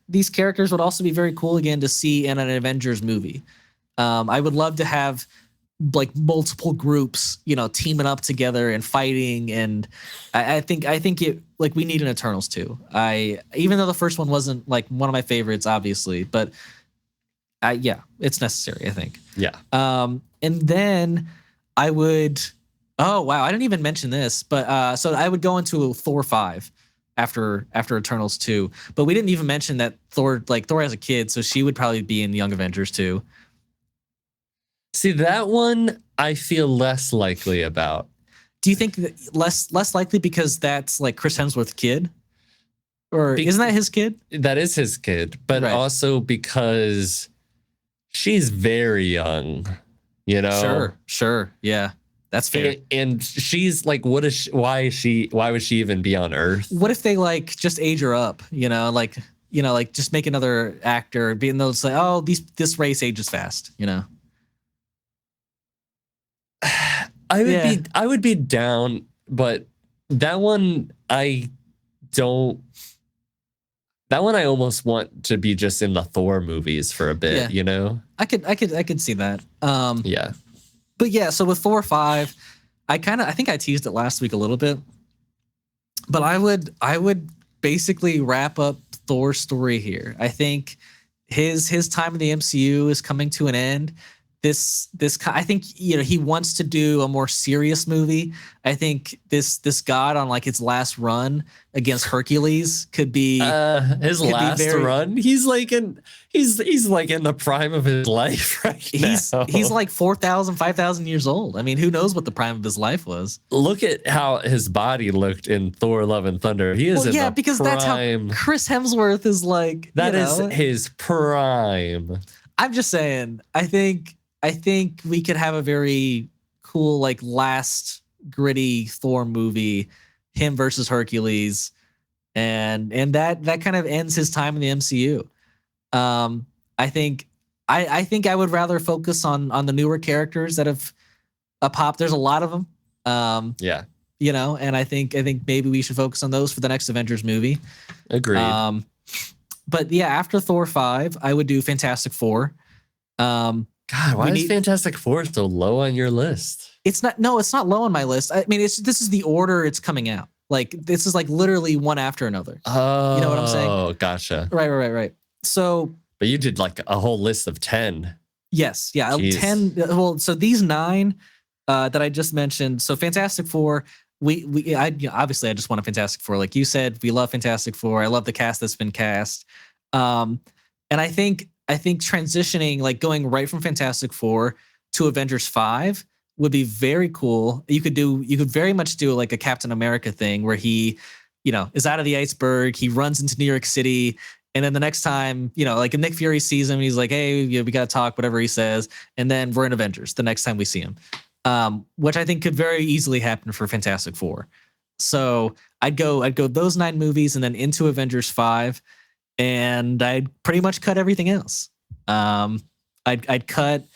these characters would also be very cool again to see in an Avengers movie. I would love to have like multiple groups, you know, teaming up together and fighting. And I think it, like, we need an Eternals too. Even though the first one wasn't like one of my favorites, obviously, but yeah, it's necessary, I think. Yeah. And then I would, oh wow, I didn't even mention this, but so I would go into Thor 5 after Eternals 2, but we didn't even mention that Thor has a kid, so she would probably be in the Young Avengers too. See, that one I feel less likely about. Do you think that less likely because that's like Chris Hemsworth's kid? Or isn't that his kid? That is his kid, but right. Also because she's very young, you know? Sure. Yeah. That's fair. And she's like, why would she even be on Earth? What if they like just age her up, you know, like just make another actor, being those like, oh, this race ages fast, you know? I would be down, but that one I almost want to be just in the Thor movies for a bit, you know? I could see that. Yeah. But yeah, so with 4 or 5, I think I teased it last week a little bit, but I would basically wrap up Thor's story here. I think his time in the MCU is coming to an end. I think, you know, he wants to do a more serious movie. I think this god on like its last run against Hercules could be his last run. He's like in the prime of his life right now. He's like 4,000, 5,000 years old. I mean, who knows what the prime of his life was? Look at how his body looked in Thor: Love and Thunder. He is because prime. That's how Chris Hemsworth is like. That is his prime. I'm just saying. I think we could have a very cool, like, last gritty Thor movie, him versus Hercules, and that kind of ends his time in the MCU. I think I would rather focus on the newer characters that have popped. There's a lot of them. Yeah. You know, and I think maybe we should focus on those for the next Avengers movie. Agreed. But yeah, after Thor 5, I would do Fantastic Four. God, why is Fantastic Four so low on your list? It's not low on my list. I mean, this is the order it's coming out. Like, this is like literally one after another. Oh, you know what I'm saying? Oh, gotcha. Right. So, but you did like a whole list of 10. Yes, yeah, Jeez. 10. Well, so these 9 that I just mentioned. So Fantastic Four. Obviously I just want a Fantastic Four. Like you said, we love Fantastic Four. I love the cast that's been cast. And I think transitioning, like going right from Fantastic Four to Avengers 5 would be very cool. You could very much do like a Captain America thing where he, you know, is out of the iceberg. He runs into New York City. And then the next time, you know, like if Nick Fury sees him, he's like, hey, we got to talk, whatever he says. And then we're in Avengers the next time we see him, which I think could very easily happen for Fantastic Four. So I'd go those 9 movies and then into Avengers 5. And I'd pretty much cut everything else. I'd cut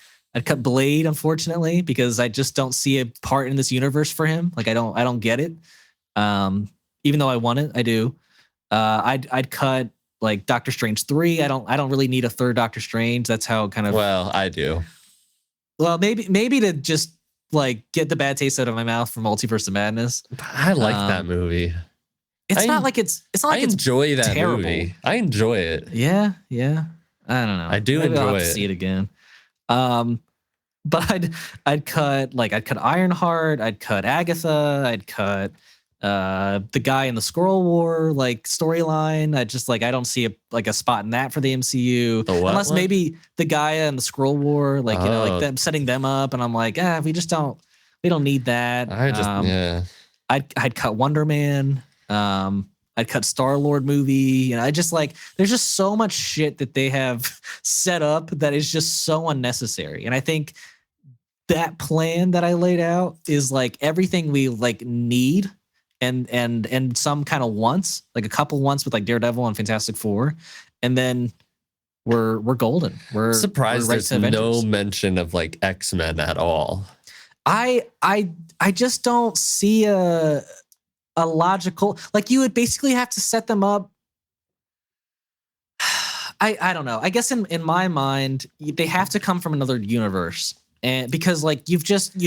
Blade, unfortunately, because I just don't see a part in this universe for him. Like I don't get it. Even though I want it, I do. I'd cut like Doctor Strange 3. I don't really need a third Doctor Strange. That's how kind of. Well, I do. Well, maybe to just like get the bad taste out of my mouth for Multiverse of Madness. I like that movie. it's not like it's not like I enjoy that terrible. movie. I enjoy it. Yeah. I don't know. I do Maybe I'll enjoy have to it. see it again. But I'd cut Ironheart, I'd cut Agatha, I'd cut the guy in the Squirrel War like storyline. I just like I don't see a spot in that for the MCU unless maybe the Gaia and the Squirrel War, like you know, like them setting them up, and I'm like, we don't need that. I'd cut Wonder Man. I'd cut Star-Lord movie. And I just like, there's just so much shit that they have set up that is just so unnecessary. And I think that plan that I laid out is like everything we like need and some kind of wants, like a couple wants with like Daredevil and Fantastic Four. And then we're golden. We're surprised right there's no mention of like X-Men at all. I just don't see a logical, like you would basically have to set them up. I don't know. I guess in my mind, they have to come from another universe. And because like you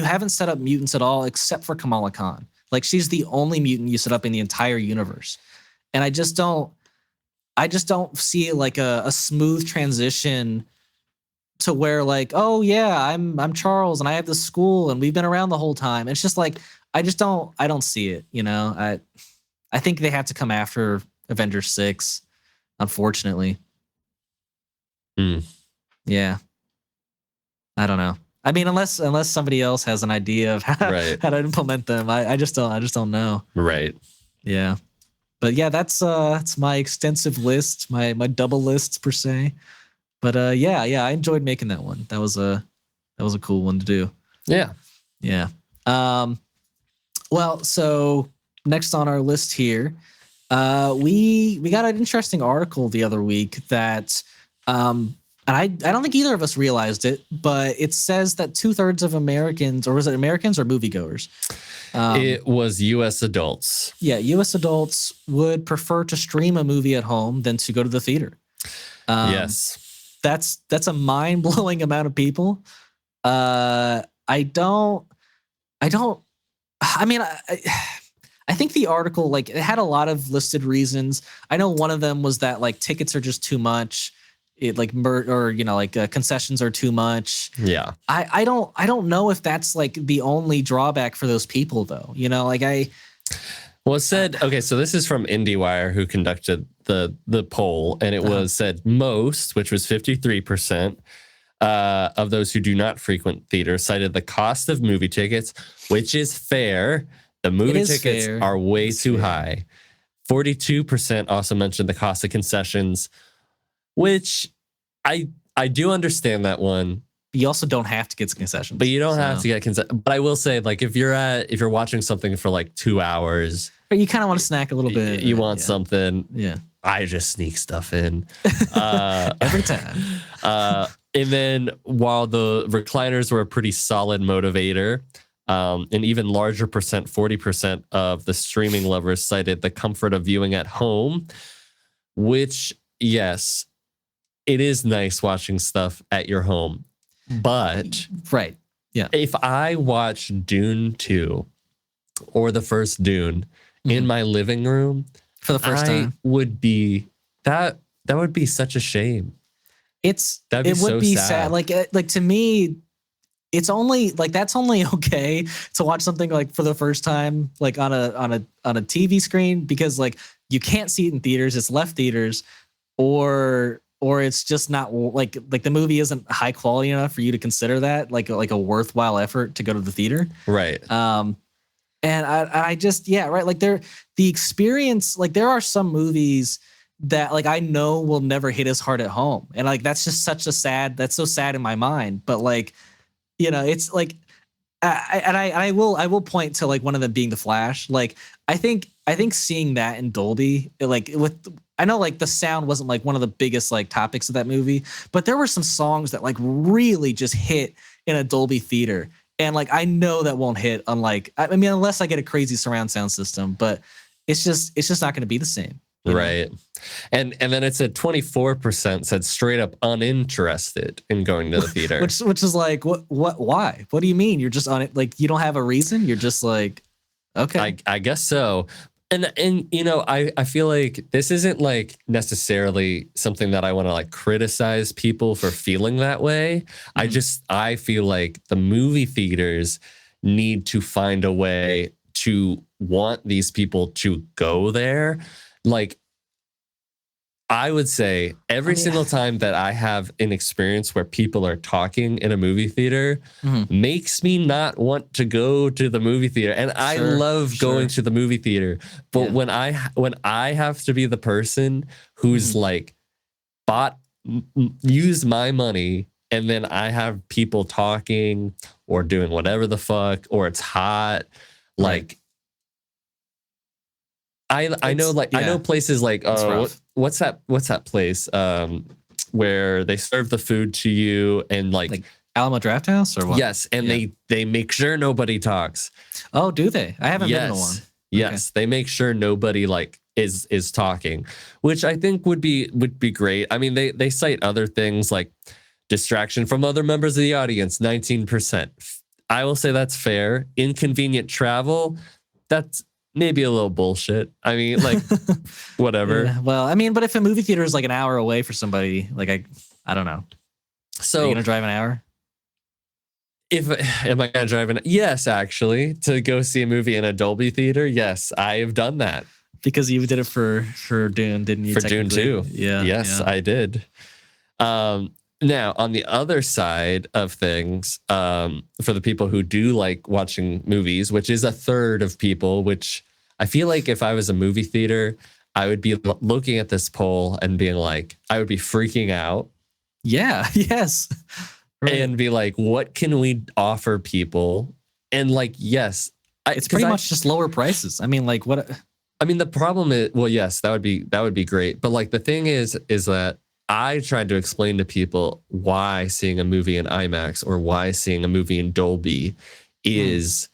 haven't set up mutants at all except for Kamala Khan. Like she's the only mutant you set up in the entire universe. And I just don't see like a smooth transition to where like, oh yeah, I'm Charles and I have this school and we've been around the whole time. It's just like I don't see it, you know. I think they have to come after Avengers 6, unfortunately. Yeah. I don't know. I mean, unless somebody else has an idea of how to implement them, I just don't know. Right. Yeah. But yeah, that's my extensive list, my double lists per se. But yeah, I enjoyed making that one. That was a cool one to do. Yeah. Yeah. Well, so next on our list here, we got an interesting article the other week that and I don't think either of us realized it, but it says that 2/3 of Americans, or was it Americans or moviegoers? It was U.S. adults. Yeah, U.S. adults would prefer to stream a movie at home than to go to the theater. Yes. That's a mind-blowing amount of people. I think the article, like, it had a lot of listed reasons. I know one of them was that like tickets are just too much. It like concessions are too much. Yeah. I don't know if that's like the only drawback for those people though. You know, like well, it said, okay, so this is from IndieWire, who conducted the poll, and it was said most, which was 53%, of those who do not frequent theaters cited the cost of movie tickets, which is fair. The movie tickets are way too high. 42% also mentioned the cost of concessions, which I do understand that one. You also don't have to get concessions. But you don't have to get concessions. But I will say, like, if you're watching something for like 2 hours, or you kind of want to snack a little bit, you want something. Yeah, I just sneak stuff in every time. And then while the recliners were a pretty solid motivator, an even larger percent, 40% of the streaming lovers cited the comfort of viewing at home, which, yes, it is nice watching stuff at your home. But if I watch Dune 2 or the first Dune in my living room for the first time, would be that would be such a shame. It would be sad. Like to me, it's only like that's only okay to watch something like for the first time, like on a TV screen, because like you can't see it in theaters. It's left theaters, or it's just not like the movie isn't high quality enough for you to consider that like a worthwhile effort to go to the theater. Right. And I just, right. Like the experience, like there are some movies that like I know will never hit as hard at home. And like, that's just that's so sad in my mind. But like, you know, it's like, I will point to like one of them being The Flash. Like, I think seeing that in Dolby, like I know like the sound wasn't like one of the biggest like topics of that movie, but there were some songs that like really just hit in a Dolby theater. And like, I know that won't hit unless I get a crazy surround sound system, but it's just not going to be the same. Right. And then it said 24% said straight up uninterested in going to the theater. which is like, why? What do you mean? You're just on it? Like, you don't have a reason? You're just like, okay. I guess so. And you know, I feel like this isn't like necessarily something that I want to like criticize people for feeling that way. I feel like the movie theaters need to find a way to want these people to go there. Like, I would say every single time that I have an experience where people are talking in a movie theater makes me not want to go to the movie theater. And I love going to the movie theater. But when I have to be the person who's like use my money, and then I have people talking or doing whatever the fuck, or it's hot, like I know places like what's that place where they serve the food to you and like Alamo Draft House or what? Yes, and they make sure nobody talks. Oh, do they? I haven't been to one. Yes, they make sure nobody like is talking, which I think would be great. I mean, they cite other things like distraction from other members of the audience, 19%. I will say that's fair. Inconvenient travel, that's maybe a little bullshit. I mean, like, whatever. Yeah, well, I mean, but if a movie theater is like an hour away for somebody, like I don't know. So, are you gonna drive an hour? Am I gonna drive Yes, actually, to go see a movie in a Dolby theater. Yes, I have done that. Because you did it for Dune, didn't you? For Dune 2. Yeah. Yes, I did. Now, on the other side of things, for the people who do like watching movies, which is a third of people, which I feel like if I was a movie theater, I would be looking at this poll and being like, I would be freaking out. Yeah, yes. Right. And be like, what can we offer people? And like, yes. It's pretty much just lower prices. I mean, like what? I mean, the problem is, well, yes, that would be great. But like the thing is that I tried to explain to people why seeing a movie in IMAX or why seeing a movie in Dolby is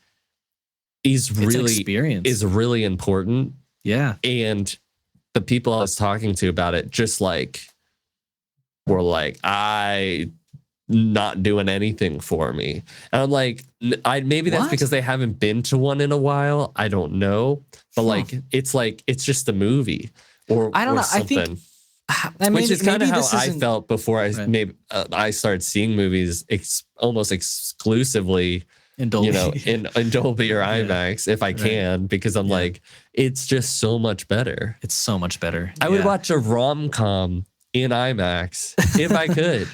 really important. Yeah. And the people I was talking to about it just like were like, I not doing anything for me. And I'm like, maybe that's because they haven't been to one in a while. I don't know. But it's just a movie or I don't know. Something. Which is kind of how I felt before I started seeing movies almost exclusively in Dolby, in Dolby or IMAX if I can, because I'm like, it's just so much better. It's so much better. I would watch a rom-com in IMAX if I could.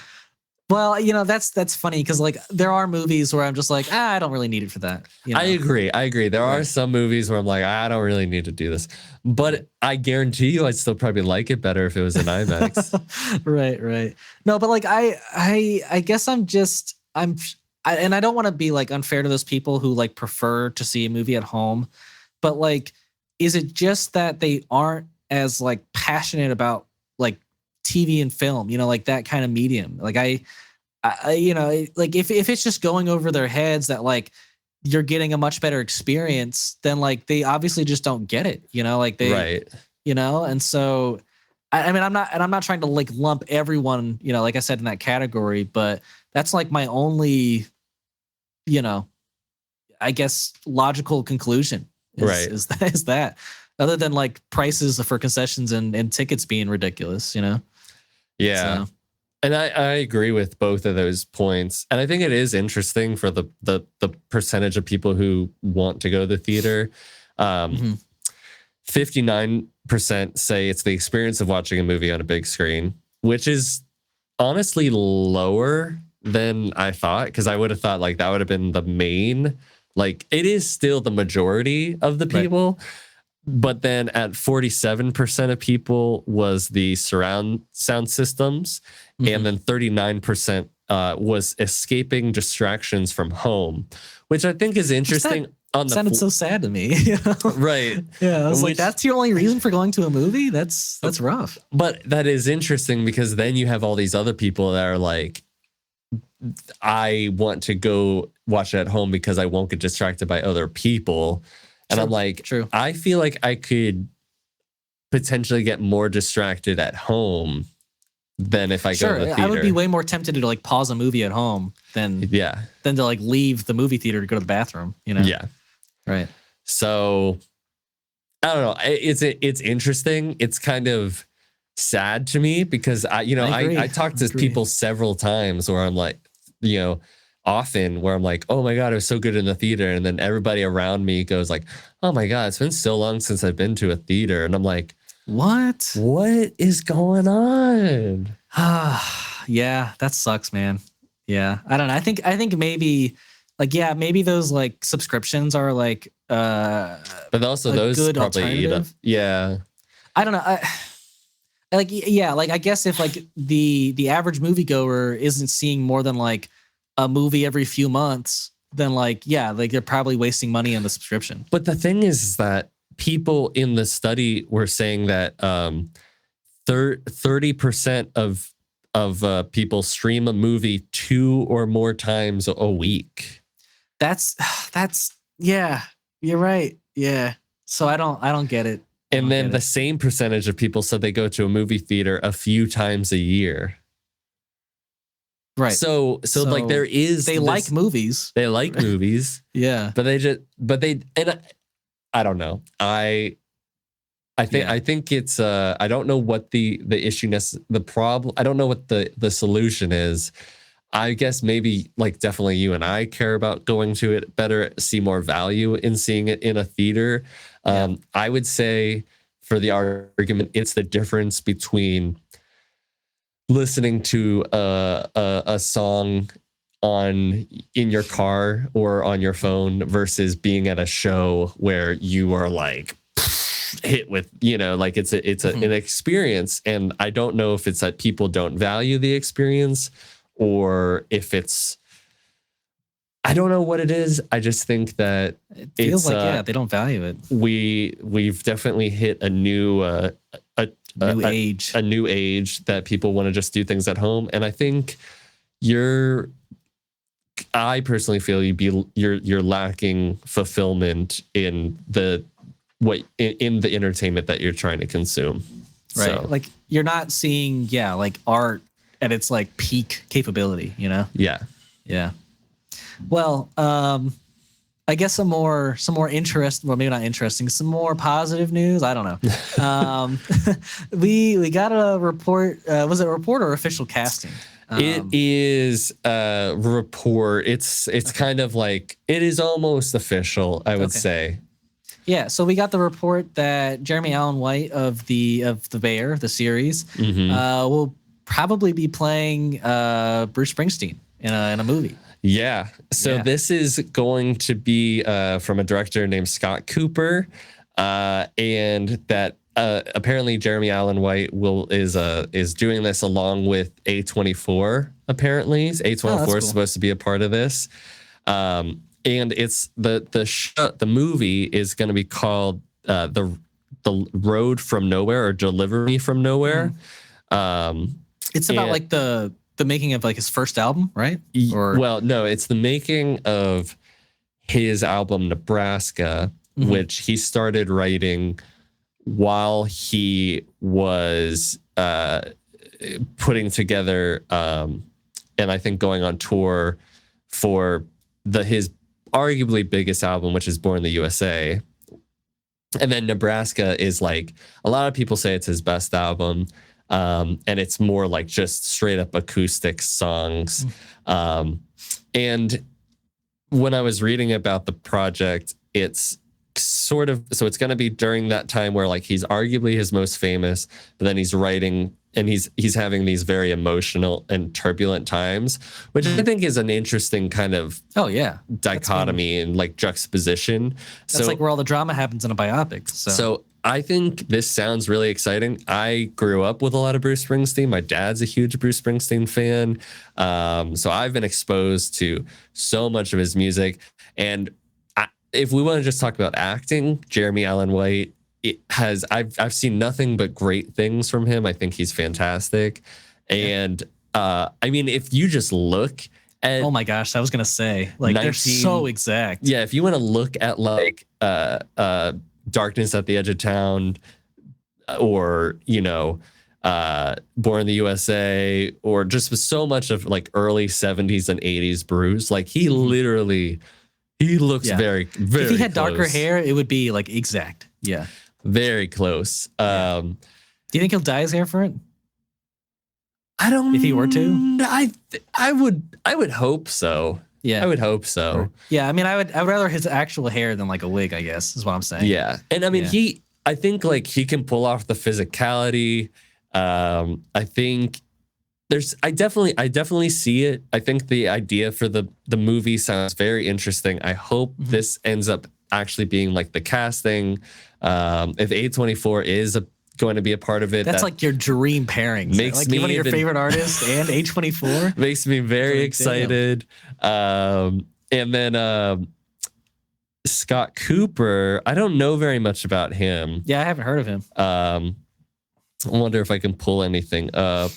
Well, that's funny because like there are movies where I'm just like, I don't really need it for that. I agree. There are some movies where I'm like, I don't really need to do this, but I guarantee you, I'd still probably like it better if it was in IMAX. Right. No, but like I guess and I don't want to be like unfair to those people who like prefer to see a movie at home, but like, is it just that they aren't as like passionate about like TV and film, like that kind of medium? Like I like if it's just going over their heads that like you're getting a much better experience, then like they obviously just don't get it, like they, and so I mean, I'm not trying to like lump everyone, like I said, in that category, but that's like my only, I guess logical conclusion is that other than like prices for concessions and tickets being ridiculous, Yeah. So. And I agree with both of those points. And I think it is interesting for the percentage of people who want to go to the theater. 59% say it's the experience of watching a movie on a big screen, which is honestly lower than I thought, because I would have thought like that would have been the main, like it is still the majority of the people. Right. But then at 47% of people was the surround sound systems. And then 39% was escaping distractions from home, which I think is interesting. Sounded so sad to me. Right. Yeah. I was like, that's your only reason for going to a movie? That's rough. But that is interesting because then you have all these other people that are like, I want to go watch it at home because I won't get distracted by other people. And I'm like, I feel like I could potentially get more distracted at home than if I go to the theater. I would be way more tempted to like pause a movie at home than to like leave the movie theater to go to the bathroom, Yeah. Right. So I don't know. It's interesting. It's kind of sad to me because I talked to people several times where I'm like, often where I'm like, oh my God, it was so good in the theater. And then everybody around me goes like, oh my God, it's been so long since I've been to a theater. And I'm like, what is going on? Yeah, that sucks, man. Yeah. I don't know. I think maybe maybe those like subscriptions are like, but also those good probably alternative. Yeah. I don't know. I guess if like the average moviegoer isn't seeing more than like a movie every few months, then like they're probably wasting money on the subscription. But the thing is that people in the study were saying that 30% of people stream a movie 2 or more times a week. That's yeah, you're right. Yeah. So I don't get it. And then the same percentage of people said they go to a movie theater a few times a year. Right. So like there is like movies. They like movies. Yeah. But I don't know. I think it's I don't know what the issue the problem. I don't know what the solution is. I guess maybe like definitely you and I care about going to it better, see more value in seeing it in a theater. I would say for the argument, it's the difference between listening to a song in your car or on your phone versus being at a show where you are like hit with, like it's an experience. And I don't know if it's that people don't value the experience or if it's, I don't know what it is. I just think that it feels like they don't value it. We've definitely hit a new age that people want to just do things at home. And I think I personally feel you're lacking fulfillment in the entertainment that you're trying to consume. Right. So, like you're not seeing like art at its like peak capability, Yeah. Yeah. Well, I guess some more interesting, well, maybe not interesting, some more positive news. I don't know. We got a report. Was it a report or official casting? It is a report. It's kind of like, it is almost official, I would say. Yeah, so we got the report that Jeremy Allen White of the Bear, the series, will probably be playing Bruce Springsteen in a movie. Yeah. So this is going to be from a director named Scott Cooper, and that apparently Jeremy Allen White is doing this along with A24. Apparently, A24 is supposed to be a part of this. And it's the movie is going to be called the Road from Nowhere or Delivery from Nowhere. It's about like the making of like his first album, right? Well, no, it's the making of his album Nebraska, which he started writing while he was putting together and I think going on tour for his arguably biggest album, which is Born in the USA. And then Nebraska is like, a lot of people say it's his best album. And it's more like just straight up acoustic songs. And when I was reading about the project, it's sort of, so it's going to be during that time where like he's arguably his most famous, but then he's writing and he's having these very emotional and turbulent times, which I think is an interesting kind of dichotomy and like juxtaposition. That's like where all the drama happens in a biopic. So I think this sounds really exciting. I grew up with a lot of Bruce Springsteen. My dad's a huge Bruce Springsteen fan. So I've been exposed to so much of his music. And if we want to just talk about acting, Jeremy Allen White, I've seen nothing but great things from him. I think he's fantastic. And I mean, if you just look at, oh my gosh, I was gonna say, like, they're so exact. Yeah, if you want to look at like Darkness at the Edge of Town, or Born in the USA, or just so much of like early 70s and 80s Bruce, like he literally looks very, very if he had close. darker hair, it would be like exact. Yeah. very close. Do you think he'll dye his hair for it? I don't. If he were to, I would hope so. Yeah, I would hope so. Yeah, I mean, I'd rather his actual hair than like a wig, I guess, is what I'm saying. Yeah, and I mean, I think like he can pull off the physicality. I think I definitely see it. I think the idea for the movie sounds very interesting. I hope this ends up actually being like the casting. If A24 is going to be a part of it, that's like your dream pairing. Makes like me one of your favorite artists and A24 makes me very excited. And then Scott Cooper, I don't know very much about him. Yeah, I haven't heard of him. I wonder if I can pull anything up.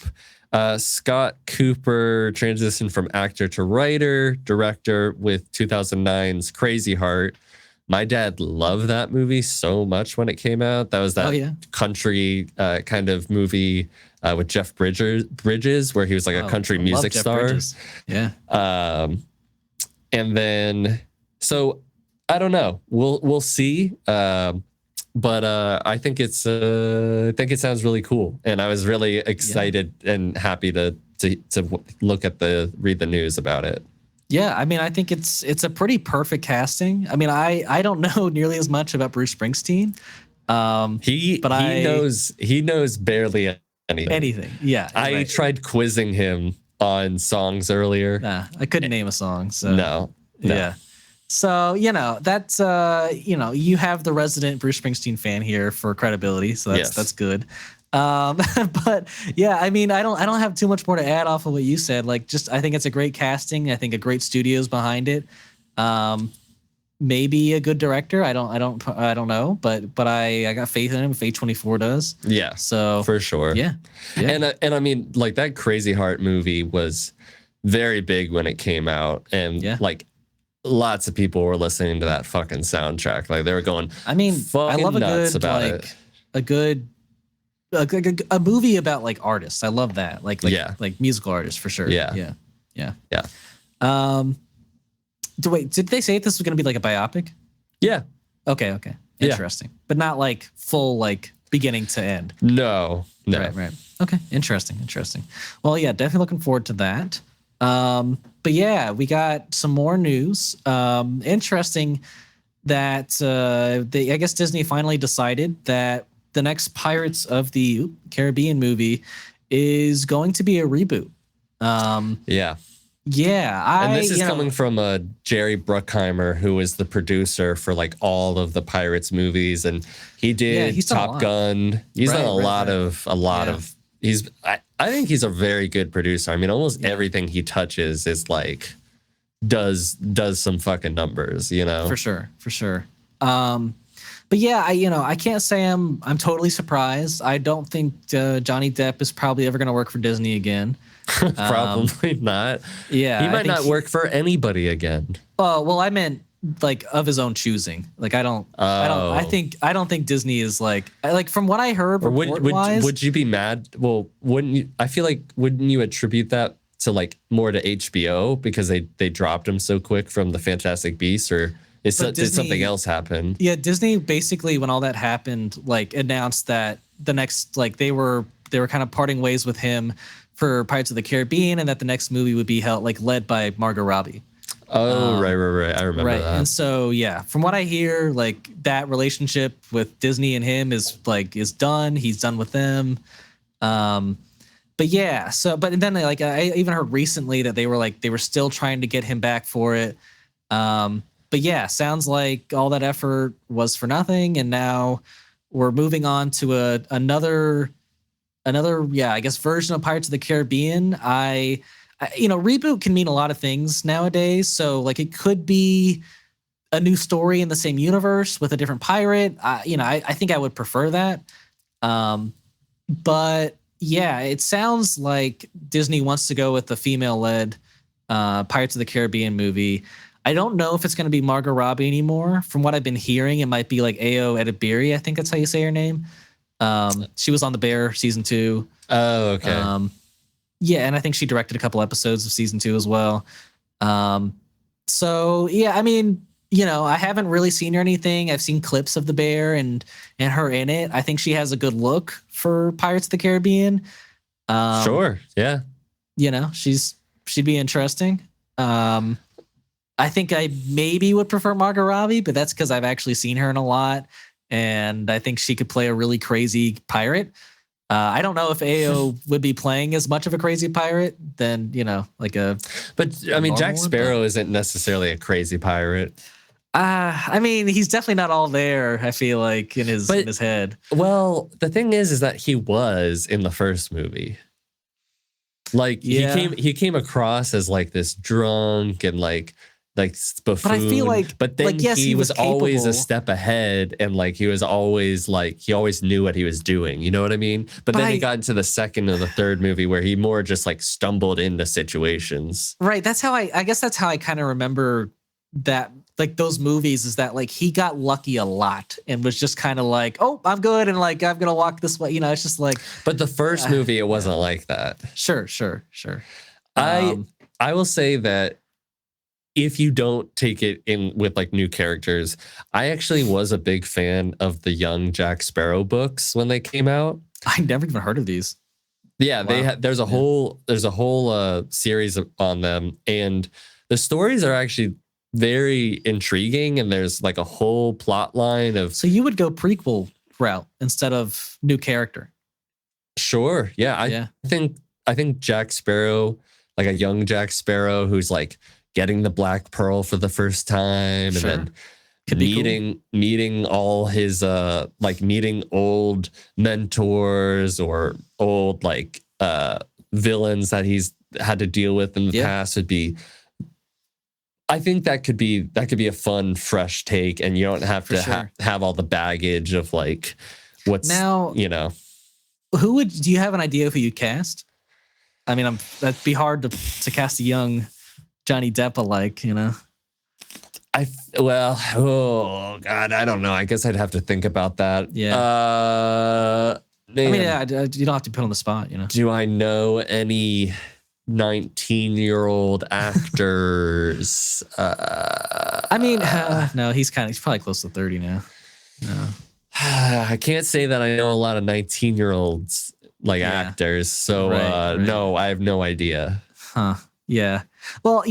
Scott Cooper transitioned from actor to writer, director with 2009's Crazy Heart. My dad loved that movie so much when it came out. That was that country kind of movie with Jeff Bridges, where he was like a country music star. Bridges. Yeah. And then, so I don't know. We'll see. But I think it sounds really cool, and I was really excited and happy to read the news about it. Yeah, I mean, I think it's a pretty perfect casting. I mean, I don't know nearly as much about Bruce Springsteen. He knows barely anything. Anything, yeah. I tried quizzing him on songs earlier. Nah, I couldn't name a song. So no. Yeah. So, that's, you have the resident Bruce Springsteen fan here for credibility. So that's good. But yeah, I mean, I don't have too much more to add off of what you said. Like, I think it's a great casting. I think a great studio's behind it. Maybe a good director. I don't know, but I got faith in him. If A24 does. Yeah. So for sure. Yeah. And I mean, like that Crazy Heart movie was very big when it came out, and like lots of people were listening to that fucking soundtrack. Like they were going, I love a movie about like artists. I love that. Like musical artists for sure. Yeah. Did they say this was going to be like a biopic? Yeah. Okay. Interesting. But not like full like beginning to end. No. Right. Okay. Interesting. Well, yeah, definitely looking forward to that. But yeah, we got some more news. Interesting that I guess Disney finally decided that the next Pirates of the Caribbean movie is going to be a reboot. Yeah, and this is coming from Jerry Bruckheimer, who is the producer for like all of the Pirates movies, and he did Top Gun. He's done a lot of. I think he's a very good producer. I mean, almost everything he touches is like does some fucking numbers, For sure. But yeah, I can't say I'm totally surprised. I don't think Johnny Depp is probably ever going to work for Disney again. Probably not. Yeah, he might not work for anybody again. Oh well, I meant like of his own choosing. Like I don't think Disney is like from what I heard. Or would you be mad? Well, wouldn't you? I feel like wouldn't you attribute that to like more to HBO because they dropped him so quick from the Fantastic Beasts, or did something else happen? Yeah, Disney basically when all that happened, like announced that the next they were kind of parting ways with him for Pirates of the Caribbean, and that the next movie would be led by Margot Robbie. Oh, right. I remember that. And so, yeah, from what I hear, like that relationship with Disney and him is done. He's done with them. But yeah, but then I even heard recently that they were still trying to get him back for it. But yeah, sounds like all that effort was for nothing, and now we're moving on to another I guess version of Pirates of the Caribbean. Reboot can mean a lot of things nowadays. So like it could be a new story in the same universe with a different pirate. I think I would prefer that. But yeah, it sounds like Disney wants to go with the female-led Pirates of the Caribbean movie. I don't know if it's going to be Margot Robbie anymore. From what I've been hearing, it might be like Ayo Edebiri. I think that's how you say her name. She was on The Bear season 2. Oh, okay. Yeah, and I think she directed a couple episodes of season 2 as well. So yeah, I mean, I haven't really seen her anything. I've seen clips of the bear and her in it. I think she has a good look for Pirates of the Caribbean. Sure. Yeah. She'd be interesting. I think I maybe would prefer Margot Robbie, but that's because I've actually seen her in a lot, and I think she could play a really crazy pirate. I don't know if AO would be playing as much of a crazy pirate than like a. But I mean, Jack Sparrow isn't necessarily a crazy pirate. I mean, he's definitely not all there. I feel like in his head. Well, the thing is that he was in the first movie. Like he came across as like this drunk and like buffoon. But I feel like, but then yes, he was always a step ahead, and like he was always like he always knew what he was doing. You know what I mean? But then he got into the second or the third movie where he more just like stumbled into situations. Right. That's how I guess that's how I kind of remember that. Like those movies is that like he got lucky a lot and was just kind of like, oh, I'm good, and like I'm gonna walk this way. It's just like. But the first movie, it wasn't like that. Sure. I will say that if you don't take it in with like new characters, I actually was a big fan of the young Jack Sparrow books when they came out. I never even heard of these. Yeah, wow. There's a whole series on them, and the stories are actually very intriguing, and there's like a whole plot line of. So you would go prequel route instead of new character. Sure. Yeah. I think Jack Sparrow, like a young Jack Sparrow who's like getting the Black Pearl for the first time, sure. And then meeting all his like meeting old mentors or old like villains that he's had to deal with in the past would be. I think that could be a fun, fresh take, and you don't have to have all the baggage of like what's now. Do you have an idea of who you cast? I mean, that'd be hard to cast a young Johnny Depp alike, Oh God, I don't know. I guess I'd have to think about that. Yeah. You don't have to put on the spot, Do I know any 19-year-old actors? No, he's probably close to 30 now. No. I can't say that I know a lot of 19-year-olds like actors. So right. No, I have no idea. Huh. Yeah. Well,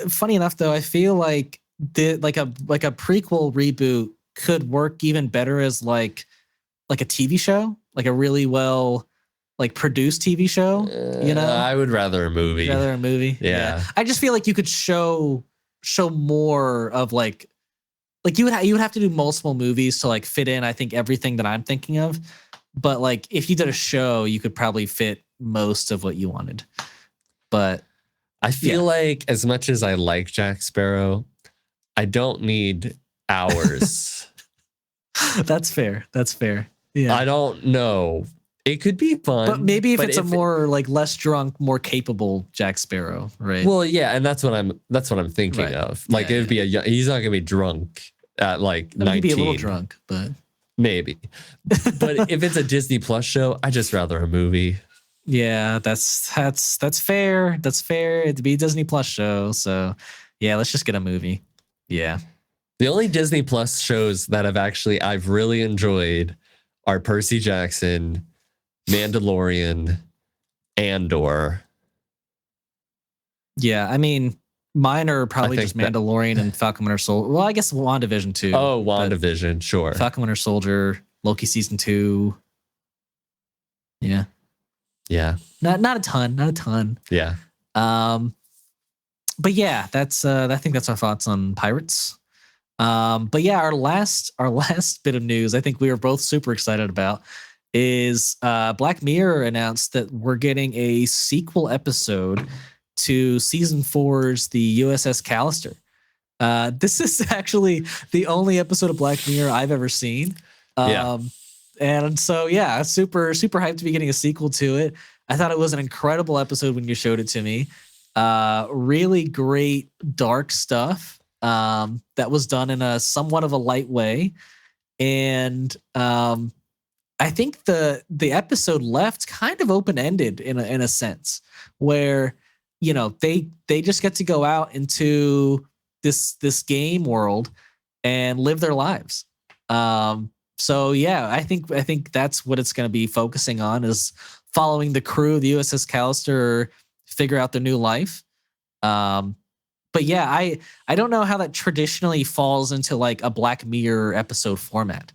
funny enough though, I feel like a prequel reboot could work even better as like a TV show, like a really well like produced TV show, I would rather a movie. Yeah. I just feel like you could show more of like you would have to do multiple movies to like fit in, I think, everything that I'm thinking of. But like if you did a show, you could probably fit most of what you wanted. But I feel like as much as I like Jack Sparrow, I don't need hours. That's fair. Yeah. I don't know. It could be fun, but maybe if it's a more like less drunk, more capable Jack Sparrow, right? Well, yeah, and that's what I'm thinking of. Like it would be he's not gonna be drunk at like 19. He'd be a little drunk, but maybe. But if it's a Disney Plus show, I just rather a movie. Yeah, that's fair. That's fair. It'd be a Disney Plus show, so yeah, let's just get a movie. Yeah. The only Disney Plus shows that I've really enjoyed are Percy Jackson, Mandalorian, Andor. Yeah, I mean, mine are probably just Mandalorian and Falcon Winter Soldier. Well, I guess WandaVision too. Oh, WandaVision, sure. Falcon Winter Soldier, Loki season 2. Yeah. Yeah. Not a ton. Yeah. But yeah, that's I think that's our thoughts on Pirates. But yeah, our last bit of news, I think we were both super excited about, is Black Mirror announced that we're getting a sequel episode to season 4's the USS Callister. This is actually the only episode of Black Mirror I've ever seen. And so, yeah, super, super hyped to be getting a sequel to it. I thought it was an incredible episode when you showed it to me. Really great dark stuff that was done in a somewhat of a light way. And I think the episode left kind of open-ended in a sense where, they just get to go out into this game world and live their lives. So yeah, I think that's what it's going to be focusing on, is following the crew of the USS Callister figure out their new life. But yeah, I don't know how that traditionally falls into like a Black Mirror episode format.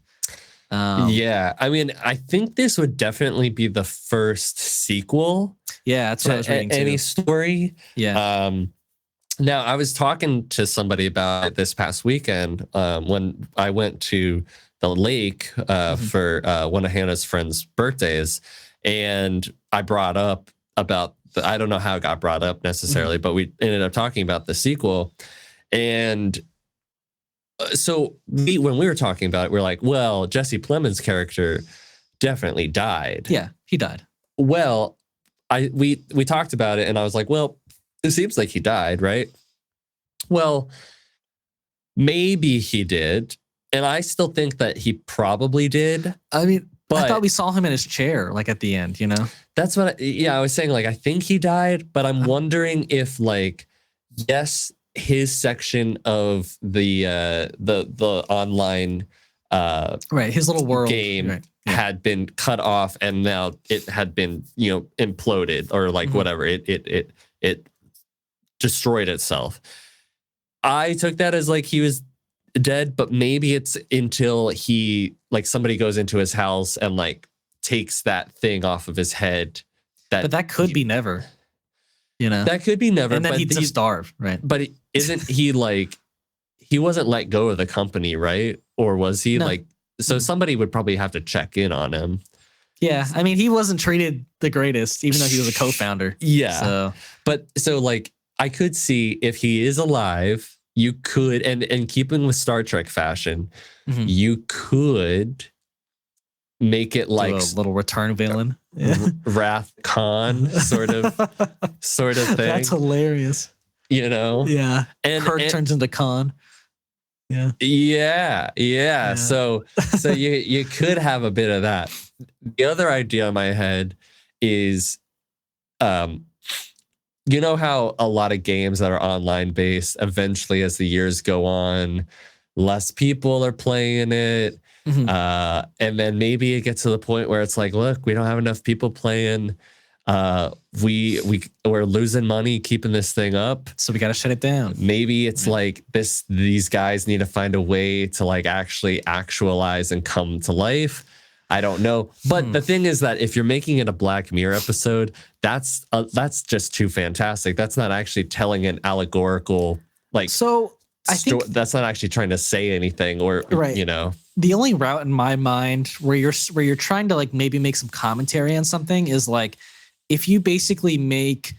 Yeah, I mean, I think this would definitely be the first sequel. Yeah, that's what I was reading too. Any story. Yeah. Now, I was talking to somebody about it this past weekend when I went to the lake for one of Hannah's friends' birthdays, and I brought up about I don't know how it got brought up necessarily, but we ended up talking about the sequel. And so when we were talking about it, we're like, well, Jesse Plemons' character definitely died. Yeah, he died. Well, we talked about it, and I was like, well, it seems like he died, right? Well, maybe he did. And I still think that he probably did. I mean, but I thought we saw him in his chair, like at the end, you know? That's what, I was saying, like, I think he died, but I'm wondering if, like, yes, his section of the online right, his little world game had been cut off, and now it had been, imploded or like whatever. It destroyed itself. I took that as like he was dead, but maybe it's until he, like, somebody goes into his house and like takes that thing off of his head. But that could be never, That could be never. And then he'd just starve, right? But isn't he like, he wasn't let go of the company, right? Or was he? No. Like, so somebody would probably have to check in on him. Yeah, I mean, he wasn't treated the greatest, even though he was a co-founder. Yeah. So like, I could see if he is alive, you could, and keeping with Star Trek fashion, you could make it like a little return villain, Wrath Khan sort of thing. That's hilarious. Yeah. And Kirk turns into Khan. Yeah. So you could have a bit of that. The other idea in my head is, you know how a lot of games that are online based, eventually as the years go on, less people are playing it. And then maybe it gets to the point where it's like, look, we don't have enough people playing. We're losing money keeping this thing up, so we got to shut it down. Maybe it's like these guys need to find a way to like actually actualize and come to life. I don't know. But the thing is that if you're making it a Black Mirror episode, that's just too fantastic. That's not actually telling an allegorical, like, so I think that's not actually trying to say anything, or the only route in my mind where you're trying to like maybe make some commentary on something is like, if you basically make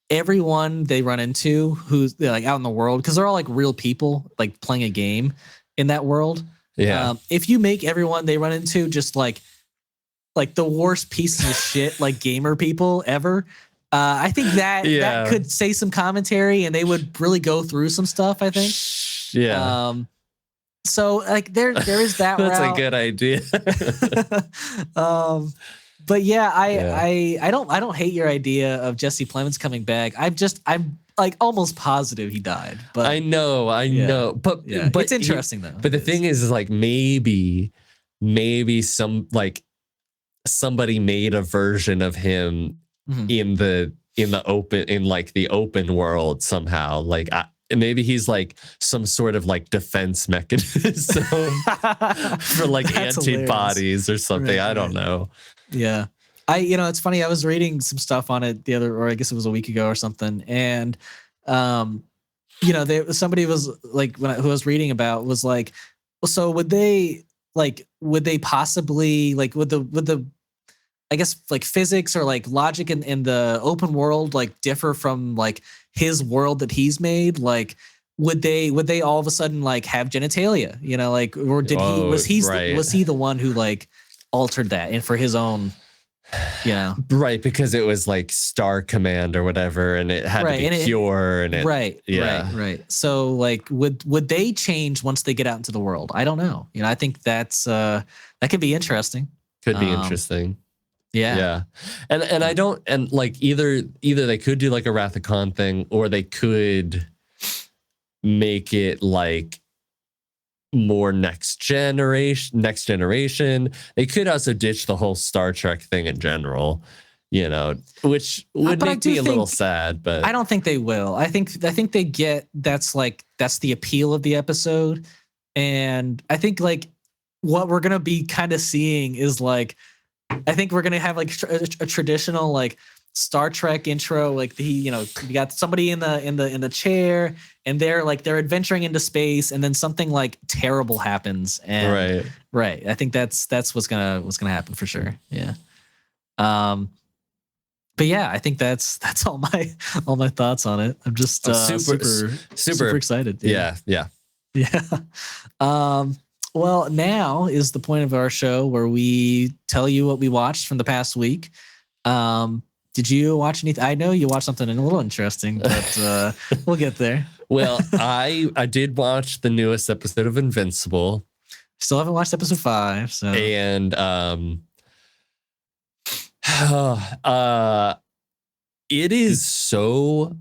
everyone they run into who's like out in the world, because they're all like real people like playing a game in that world. Yeah. If you make everyone they run into just like the worst pieces of shit, like gamer people ever, I think that could say some commentary, and they would really go through some stuff, I think. Yeah. So like there is that That's route. a good idea. But yeah, I don't hate your idea of Jesse Plemons coming back. I'm like almost positive he died. But I know. But it's interesting though. But the thing is like maybe some like somebody made a version of him in the open world somehow. Like maybe he's like some sort of like defense mechanism for like antibodies or something. Right, I don't know. Yeah. It's funny. I was reading some stuff on it or I guess it was a week ago or something. And, somebody was like, who I was reading about was like, well, so would they possibly like, would the, I guess like physics or like logic in the open world, like differ from like his world that he's made? Like, would they all of a sudden like have genitalia, like, or was he the one who like altered that and for his own, right, because it was like Star Command or whatever, and it had to be pure, right. So like, would they change once they get out into the world? I don't know. I think that's that could be interesting. Could be interesting. Yeah. And I don't, and like either they could do like a Wrath of Khan thing, or they could make it like more next generation. They could also ditch the whole Star Trek thing in general, which would make me a little sad, but I don't think they will. I think they get that's the appeal of the episode. And I think like what we're going to be kind of seeing is like, I think we're going to have like a traditional like Star Trek intro, like you got somebody in the chair and they're adventuring into space, and then something like terrible happens. And right. I think that's what's gonna happen for sure. Yeah. But yeah, I think that's all my thoughts on it. I'm just super excited. Yeah. Well, now is the point of our show where we tell you what we watched from the past week. Did you watch anything? I know you watched something a little interesting, but we'll get there. Well, I did watch the newest episode of Invincible. Still haven't watched episode 5. So and it is so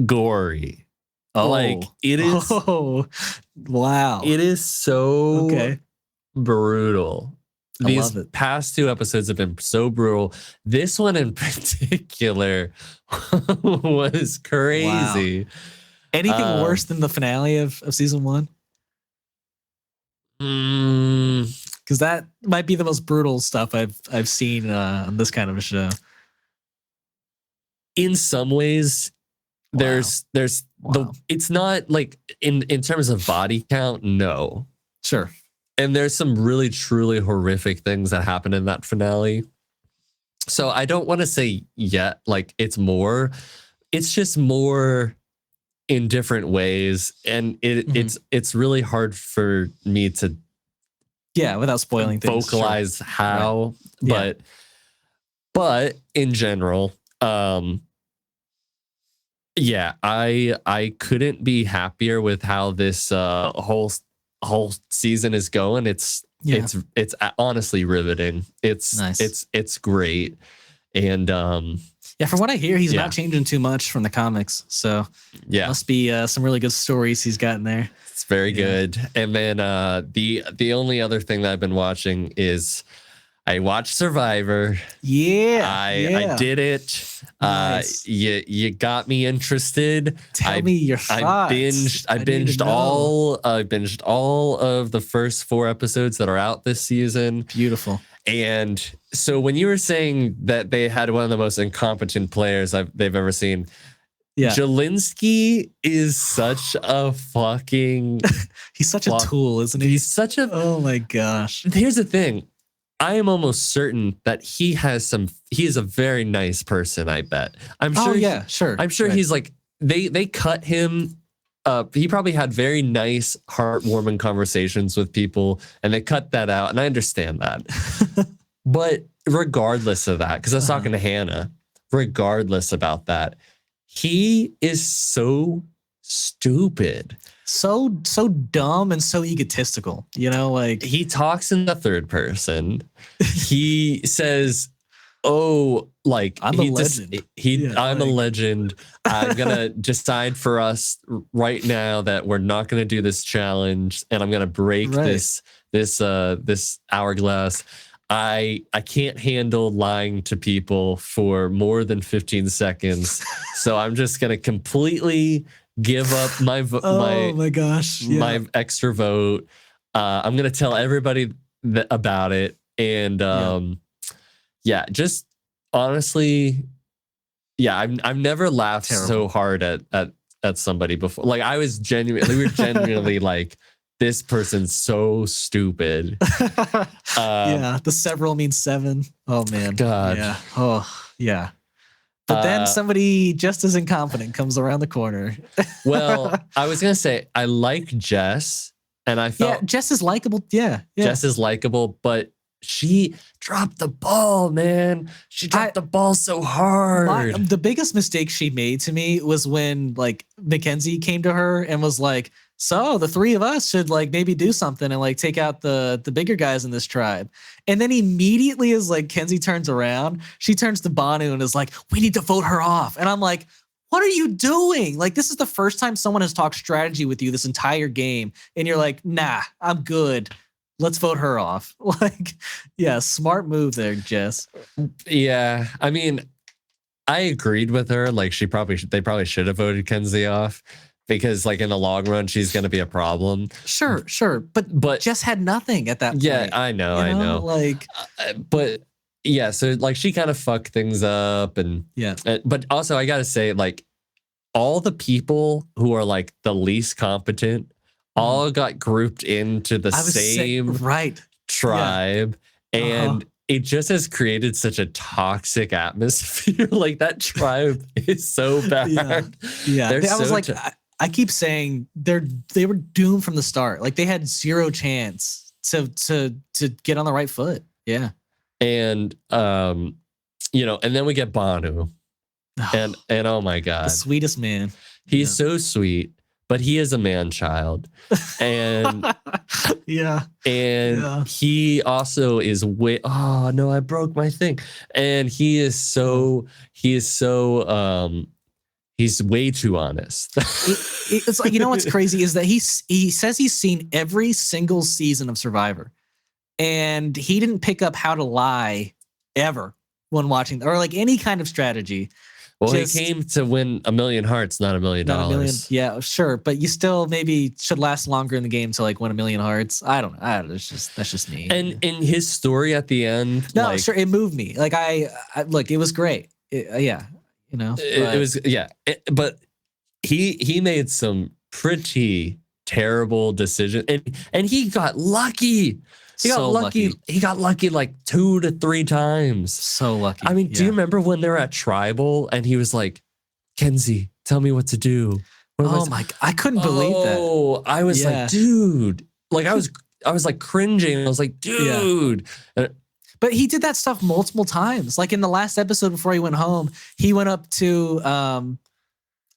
gory. Like it is. Oh, wow! It is so brutal. These love it. Past 2 episodes have been so brutal. This one in particular was crazy. Wow. Anything worse than the finale of season 1? Because that might be the most brutal stuff I've seen on this kind of a show. In some ways, there's it's not like in terms of body count, no. Sure. And there's some really, truly horrific things that happen in that finale. So I don't want to say yet, like it's just more in different ways. And it's really hard for me to without spoiling things, vocalize how, but in general, I couldn't be happier with how this whole season is going. It's honestly riveting. It's nice. It's great. And from what I hear, he's not changing too much from the comics. So must be some really good stories he's got in there. It's very good. And then the only other thing that I've been watching is I watched Survivor. I did it. Nice. You got me interested. Tell me your thoughts. I binged all of the first 4 episodes that are out this season. Beautiful. And so when you were saying that they had one of the most incompetent players they've ever seen, Jelinski is such a fucking he's such a tool, isn't he? He's such a oh my gosh. Here's the thing. I am almost certain that he is a very nice person, I bet. I'm sure. Sure. I'm sure he's like, they cut him up. He probably had very nice, heartwarming conversations with people, and they cut that out. And I understand that. But regardless of that, because I was talking to Hannah, regardless about that, he is so stupid. So dumb and so egotistical, like he talks in the third person. He says, "Oh, like I'm a legend. I'm a legend. I'm gonna decide for us right now that we're not gonna do this challenge, and I'm gonna break this hourglass. I can't handle lying to people for more than 15 seconds, so I'm just gonna completely." Give up my my gosh, my extra vote. I'm gonna tell everybody about it, and just honestly, I've never laughed so hard at somebody before. Like we were genuinely like, this person's so stupid. The several means 7. Oh man, God, yeah. But then somebody just as incompetent comes around the corner. Well, I was going to say, I like Jess, and I felt... Yeah, Jess is likable. Yeah. Jess is likable, but she dropped the ball, man. She dropped the ball so hard. The biggest mistake she made to me was when, like, Mackenzie came to her and was like, so the 3 of us should, like, maybe do something and, like, take out the bigger guys in this tribe. And then immediately as, like, Kenzie turns around, she turns to Banu and is like, we need to vote her off. And I'm like, what are you doing? Like, this is the first time someone has talked strategy with you this entire game, and you're like, nah, I'm good. Let's vote her off. Like, yeah, smart move there, Jess. Yeah, I mean, I agreed with her. Like, they probably should have voted Kenzie off because, like, in the long run, she's going to be a problem. Sure, but Jess had nothing at that point. Yeah, I know. Like, but yeah, so like she kind of fucked things up, and yeah. But also, I gotta say, like, all the people who are like the least competent all got grouped into the same tribe, and it just has created such a toxic atmosphere. Like, that tribe is so bad. Yeah. I was like, I keep saying they were doomed from the start. Like, they had zero chance to get on the right foot. Yeah. And and then we get Banu. And oh my God. The sweetest man. He's so sweet, but he is a man child. And he also is oh no, I broke my thing. And he's way too honest. It's like, what's crazy is that he says he's seen every single season of Survivor, and he didn't pick up how to lie ever when watching, or like any kind of strategy. Well, he came to win $1 million hearts, not $1 million. Yeah, sure, but you still maybe should last longer in the game to like win $1 million hearts. I don't know. That's just me. And in his story at the end, sure, it moved me. Like, I look, it was great. It was but he made some pretty terrible decisions, and he got lucky. He got lucky like 2 to 3 times. So lucky. I mean, do you remember when they were at Tribal and he was like, Kenzie, tell me what to do? Oh my God. I couldn't believe that. Oh, I was like, dude. Like, I was like cringing. I was like, dude. Yeah. But he did that stuff multiple times. Like, in the last episode before he went home, he went up to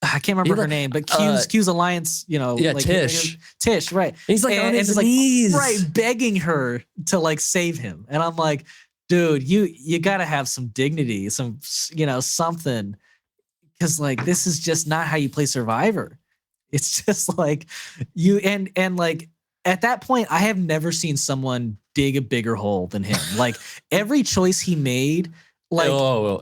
I can't remember her name, but Q's alliance, Tish, right? And he's like on his knees, right, begging her to like save him. And I'm like, dude, you gotta have some dignity, some something, because like, this is just not how you play Survivor. It's just like you and like, at that point, I have never seen someone dig a bigger hole than him. Like, every choice he made. Like,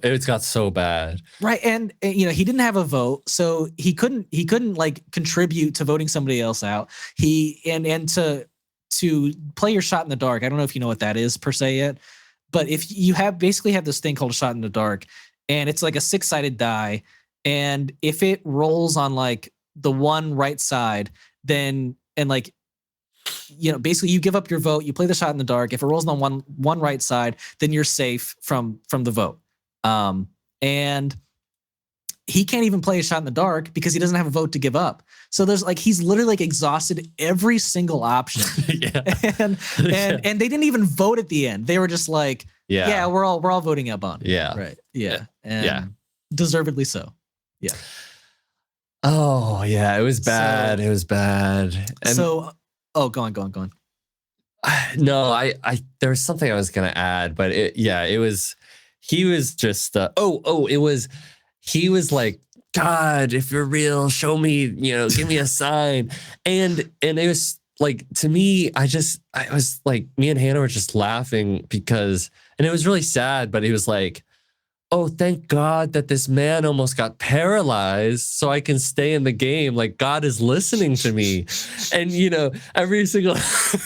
it's got so bad, right? And he didn't have a vote, so he couldn't like contribute to voting somebody else out. And to play your shot in the dark. I don't know if you know what that is per se yet, but if you basically have this thing called a shot in the dark, and it's like a 6-sided die, and if it rolls on like the one right side, then basically you give up your vote, you play the shot in the dark. If it rolls on one right side, then you're safe from the vote. And he can't even play a shot in the dark because he doesn't have a vote to give up. So there's like, he's literally like exhausted every single option. And they didn't even vote at the end. They were just like, we're all voting up on. Yeah. Right. Yeah. And deservedly so. Yeah. Oh yeah. It was bad. It was bad. And go on. No, I there was something I was gonna add, but he was like, God, if you're real, show me, give me a sign. And it was like, to me, I was like, me and Hannah were just laughing and it was really sad, but he was like, oh, thank God that this man almost got paralyzed so I can stay in the game. Like, God is listening to me. And, every single time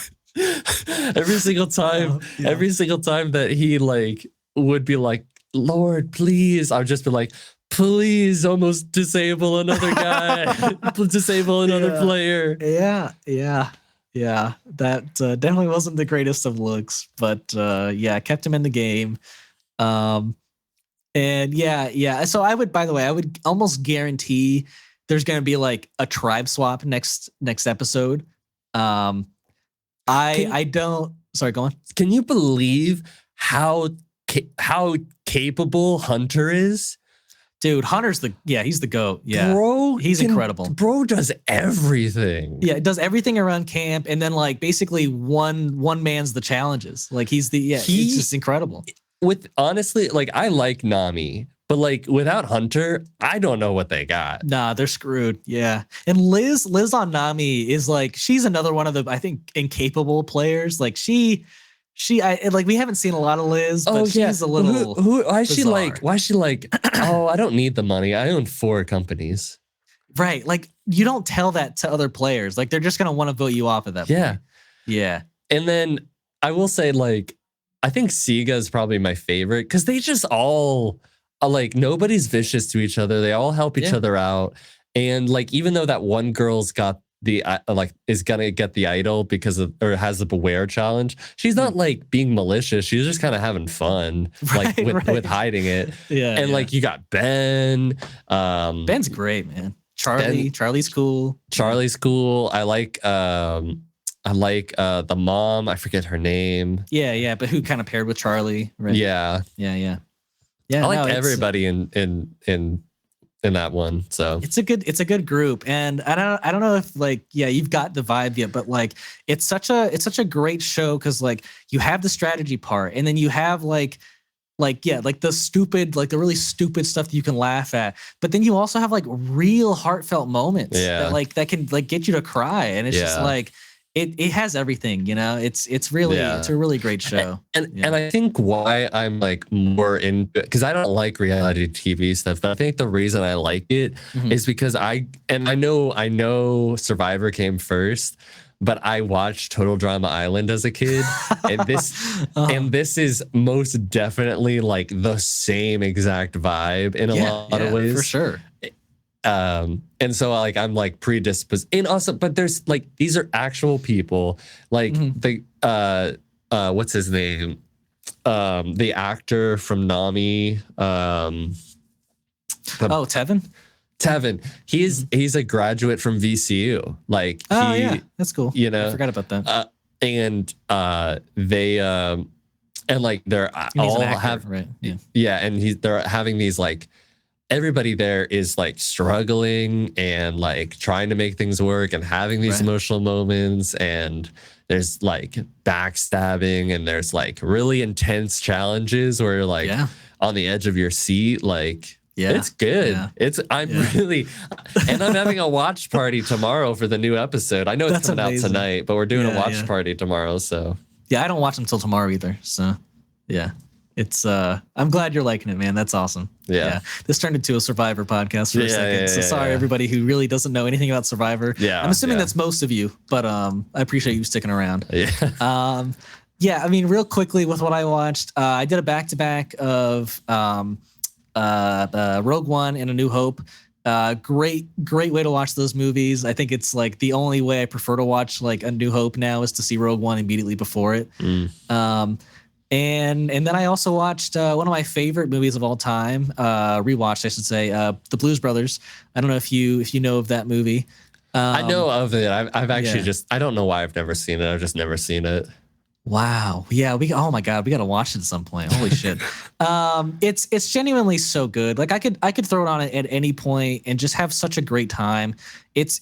that he like would be like, Lord, please, I would just be like, please almost disable another guy, disable another player. Yeah. That definitely wasn't the greatest of looks, but kept him in the game. And so I would almost guarantee there's going to be like a tribe swap next episode. Sorry, go on. Can you believe how capable Hunter is? Dude, Hunter's he's the GOAT. Yeah. Bro, he's incredible. Bro does everything. Yeah, it does everything around camp, and then like basically one man's the challenges. Like, he's just incredible. Honestly, like, I like Nami, But like without Hunter, I don't know what they got. Nah, they're screwed. Yeah. And Liz on Nami is like, she's another one of the, I think, incapable players. Like we haven't seen a lot of Liz, but she's a little why is bizarre. she like, oh, I don't need the money. I own 4 companies. Right. Like you don't tell that to other players. Like they're just going to want to vote you off at that point. Yeah. And then I will say, like, I think Sega is probably my favorite because they just all like nobody's vicious to each other. They all help each other out. And like, even though that one girl's got the is gonna get the idol because of or has the beware challenge, she's not like being malicious. She's just kind of having fun, like with hiding it. Yeah. And like you got Ben. Ben's great, man. Charlie's cool. Charlie's cool. I like the mom. I forget her name. Yeah, but who kind of paired with Charlie, right? Yeah. I like everybody in that one. So it's a good group. And I don't know if like, you've got the vibe yet, but like it's such a great show because like you have the strategy part and then you have like the stupid, like the really stupid stuff that you can laugh at. But then you also have like real heartfelt moments that can like get you to cry. And it's just like it has everything, you know. It's a really great show. And I think why I'm like more in, because I don't like reality TV stuff, but I think the reason I like it is because I know Survivor came first, but I watched Total Drama Island as a kid, and this is most definitely like the same exact vibe in a lot of ways, for sure. And so like I'm like predisposed, and also, but there's like these are actual people, like the what's his name, the actor from Nami, Tevin. He's a graduate from VCU. Like, that's cool. You know, I forgot about that. And they and like they're all have right. And they're having these like, everybody there is like struggling and like trying to make things work and having these emotional moments, and there's like backstabbing and there's like really intense challenges where you're like on the edge of your seat, like. Yeah, it's good. Yeah. I'm having a watch party tomorrow for the new episode. I know it's coming out tonight, but we're doing a watch party tomorrow. So I don't watch them till tomorrow either. So it's I'm glad you're liking it, man. That's awesome. Yeah. This turned into a Survivor podcast for a second. So sorry everybody who really doesn't know anything about Survivor. Yeah. I'm assuming that's most of you, but I appreciate you sticking around. Yeah. I mean, real quickly with what I watched, I did a back-to-back of Rogue One and A New Hope. Great way to watch those movies. I think it's like the only way I prefer to watch like A New Hope now is to see Rogue One immediately before it. And then I also watched one of my favorite movies of all time, rewatched I should say, The Blues Brothers. I don't know if you know of that movie. I know of it. I've actually I don't know why I've never seen it. I've just never seen it. Wow. Yeah. Oh my God. We got to watch it at some point. Holy shit. It's genuinely so good. Like I could throw it on at any point and just have such a great time. It's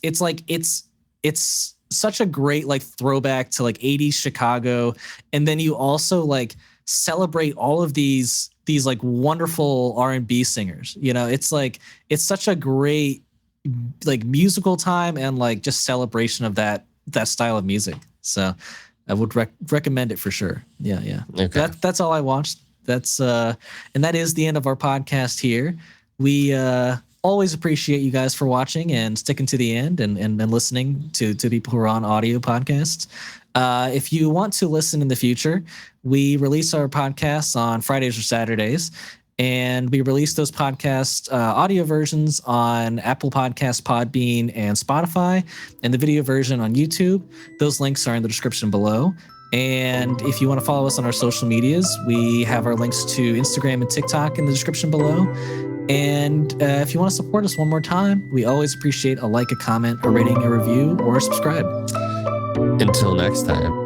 such a great like throwback to like 80s Chicago. And then you also like celebrate all of these like wonderful R&B singers. You know, it's such a great like musical time and like just celebration of that style of music. So I would recommend it for sure. Yeah. Okay. That's all I watched. That's and that is the end of our podcast here. We always appreciate you guys for watching and sticking to the end and listening to people who are on audio podcasts. If you want to listen in the future, we release our podcasts on Fridays or Saturdays. And we release those podcast audio versions on Apple Podcasts, Podbean, and Spotify, and the video version on YouTube. Those links are in the description below. And if you want to follow us on our social medias, we have our links to Instagram and TikTok in the description below. And if you want to support us one more time, we always appreciate a like, a comment, a rating, a review, or a subscribe. Until next time.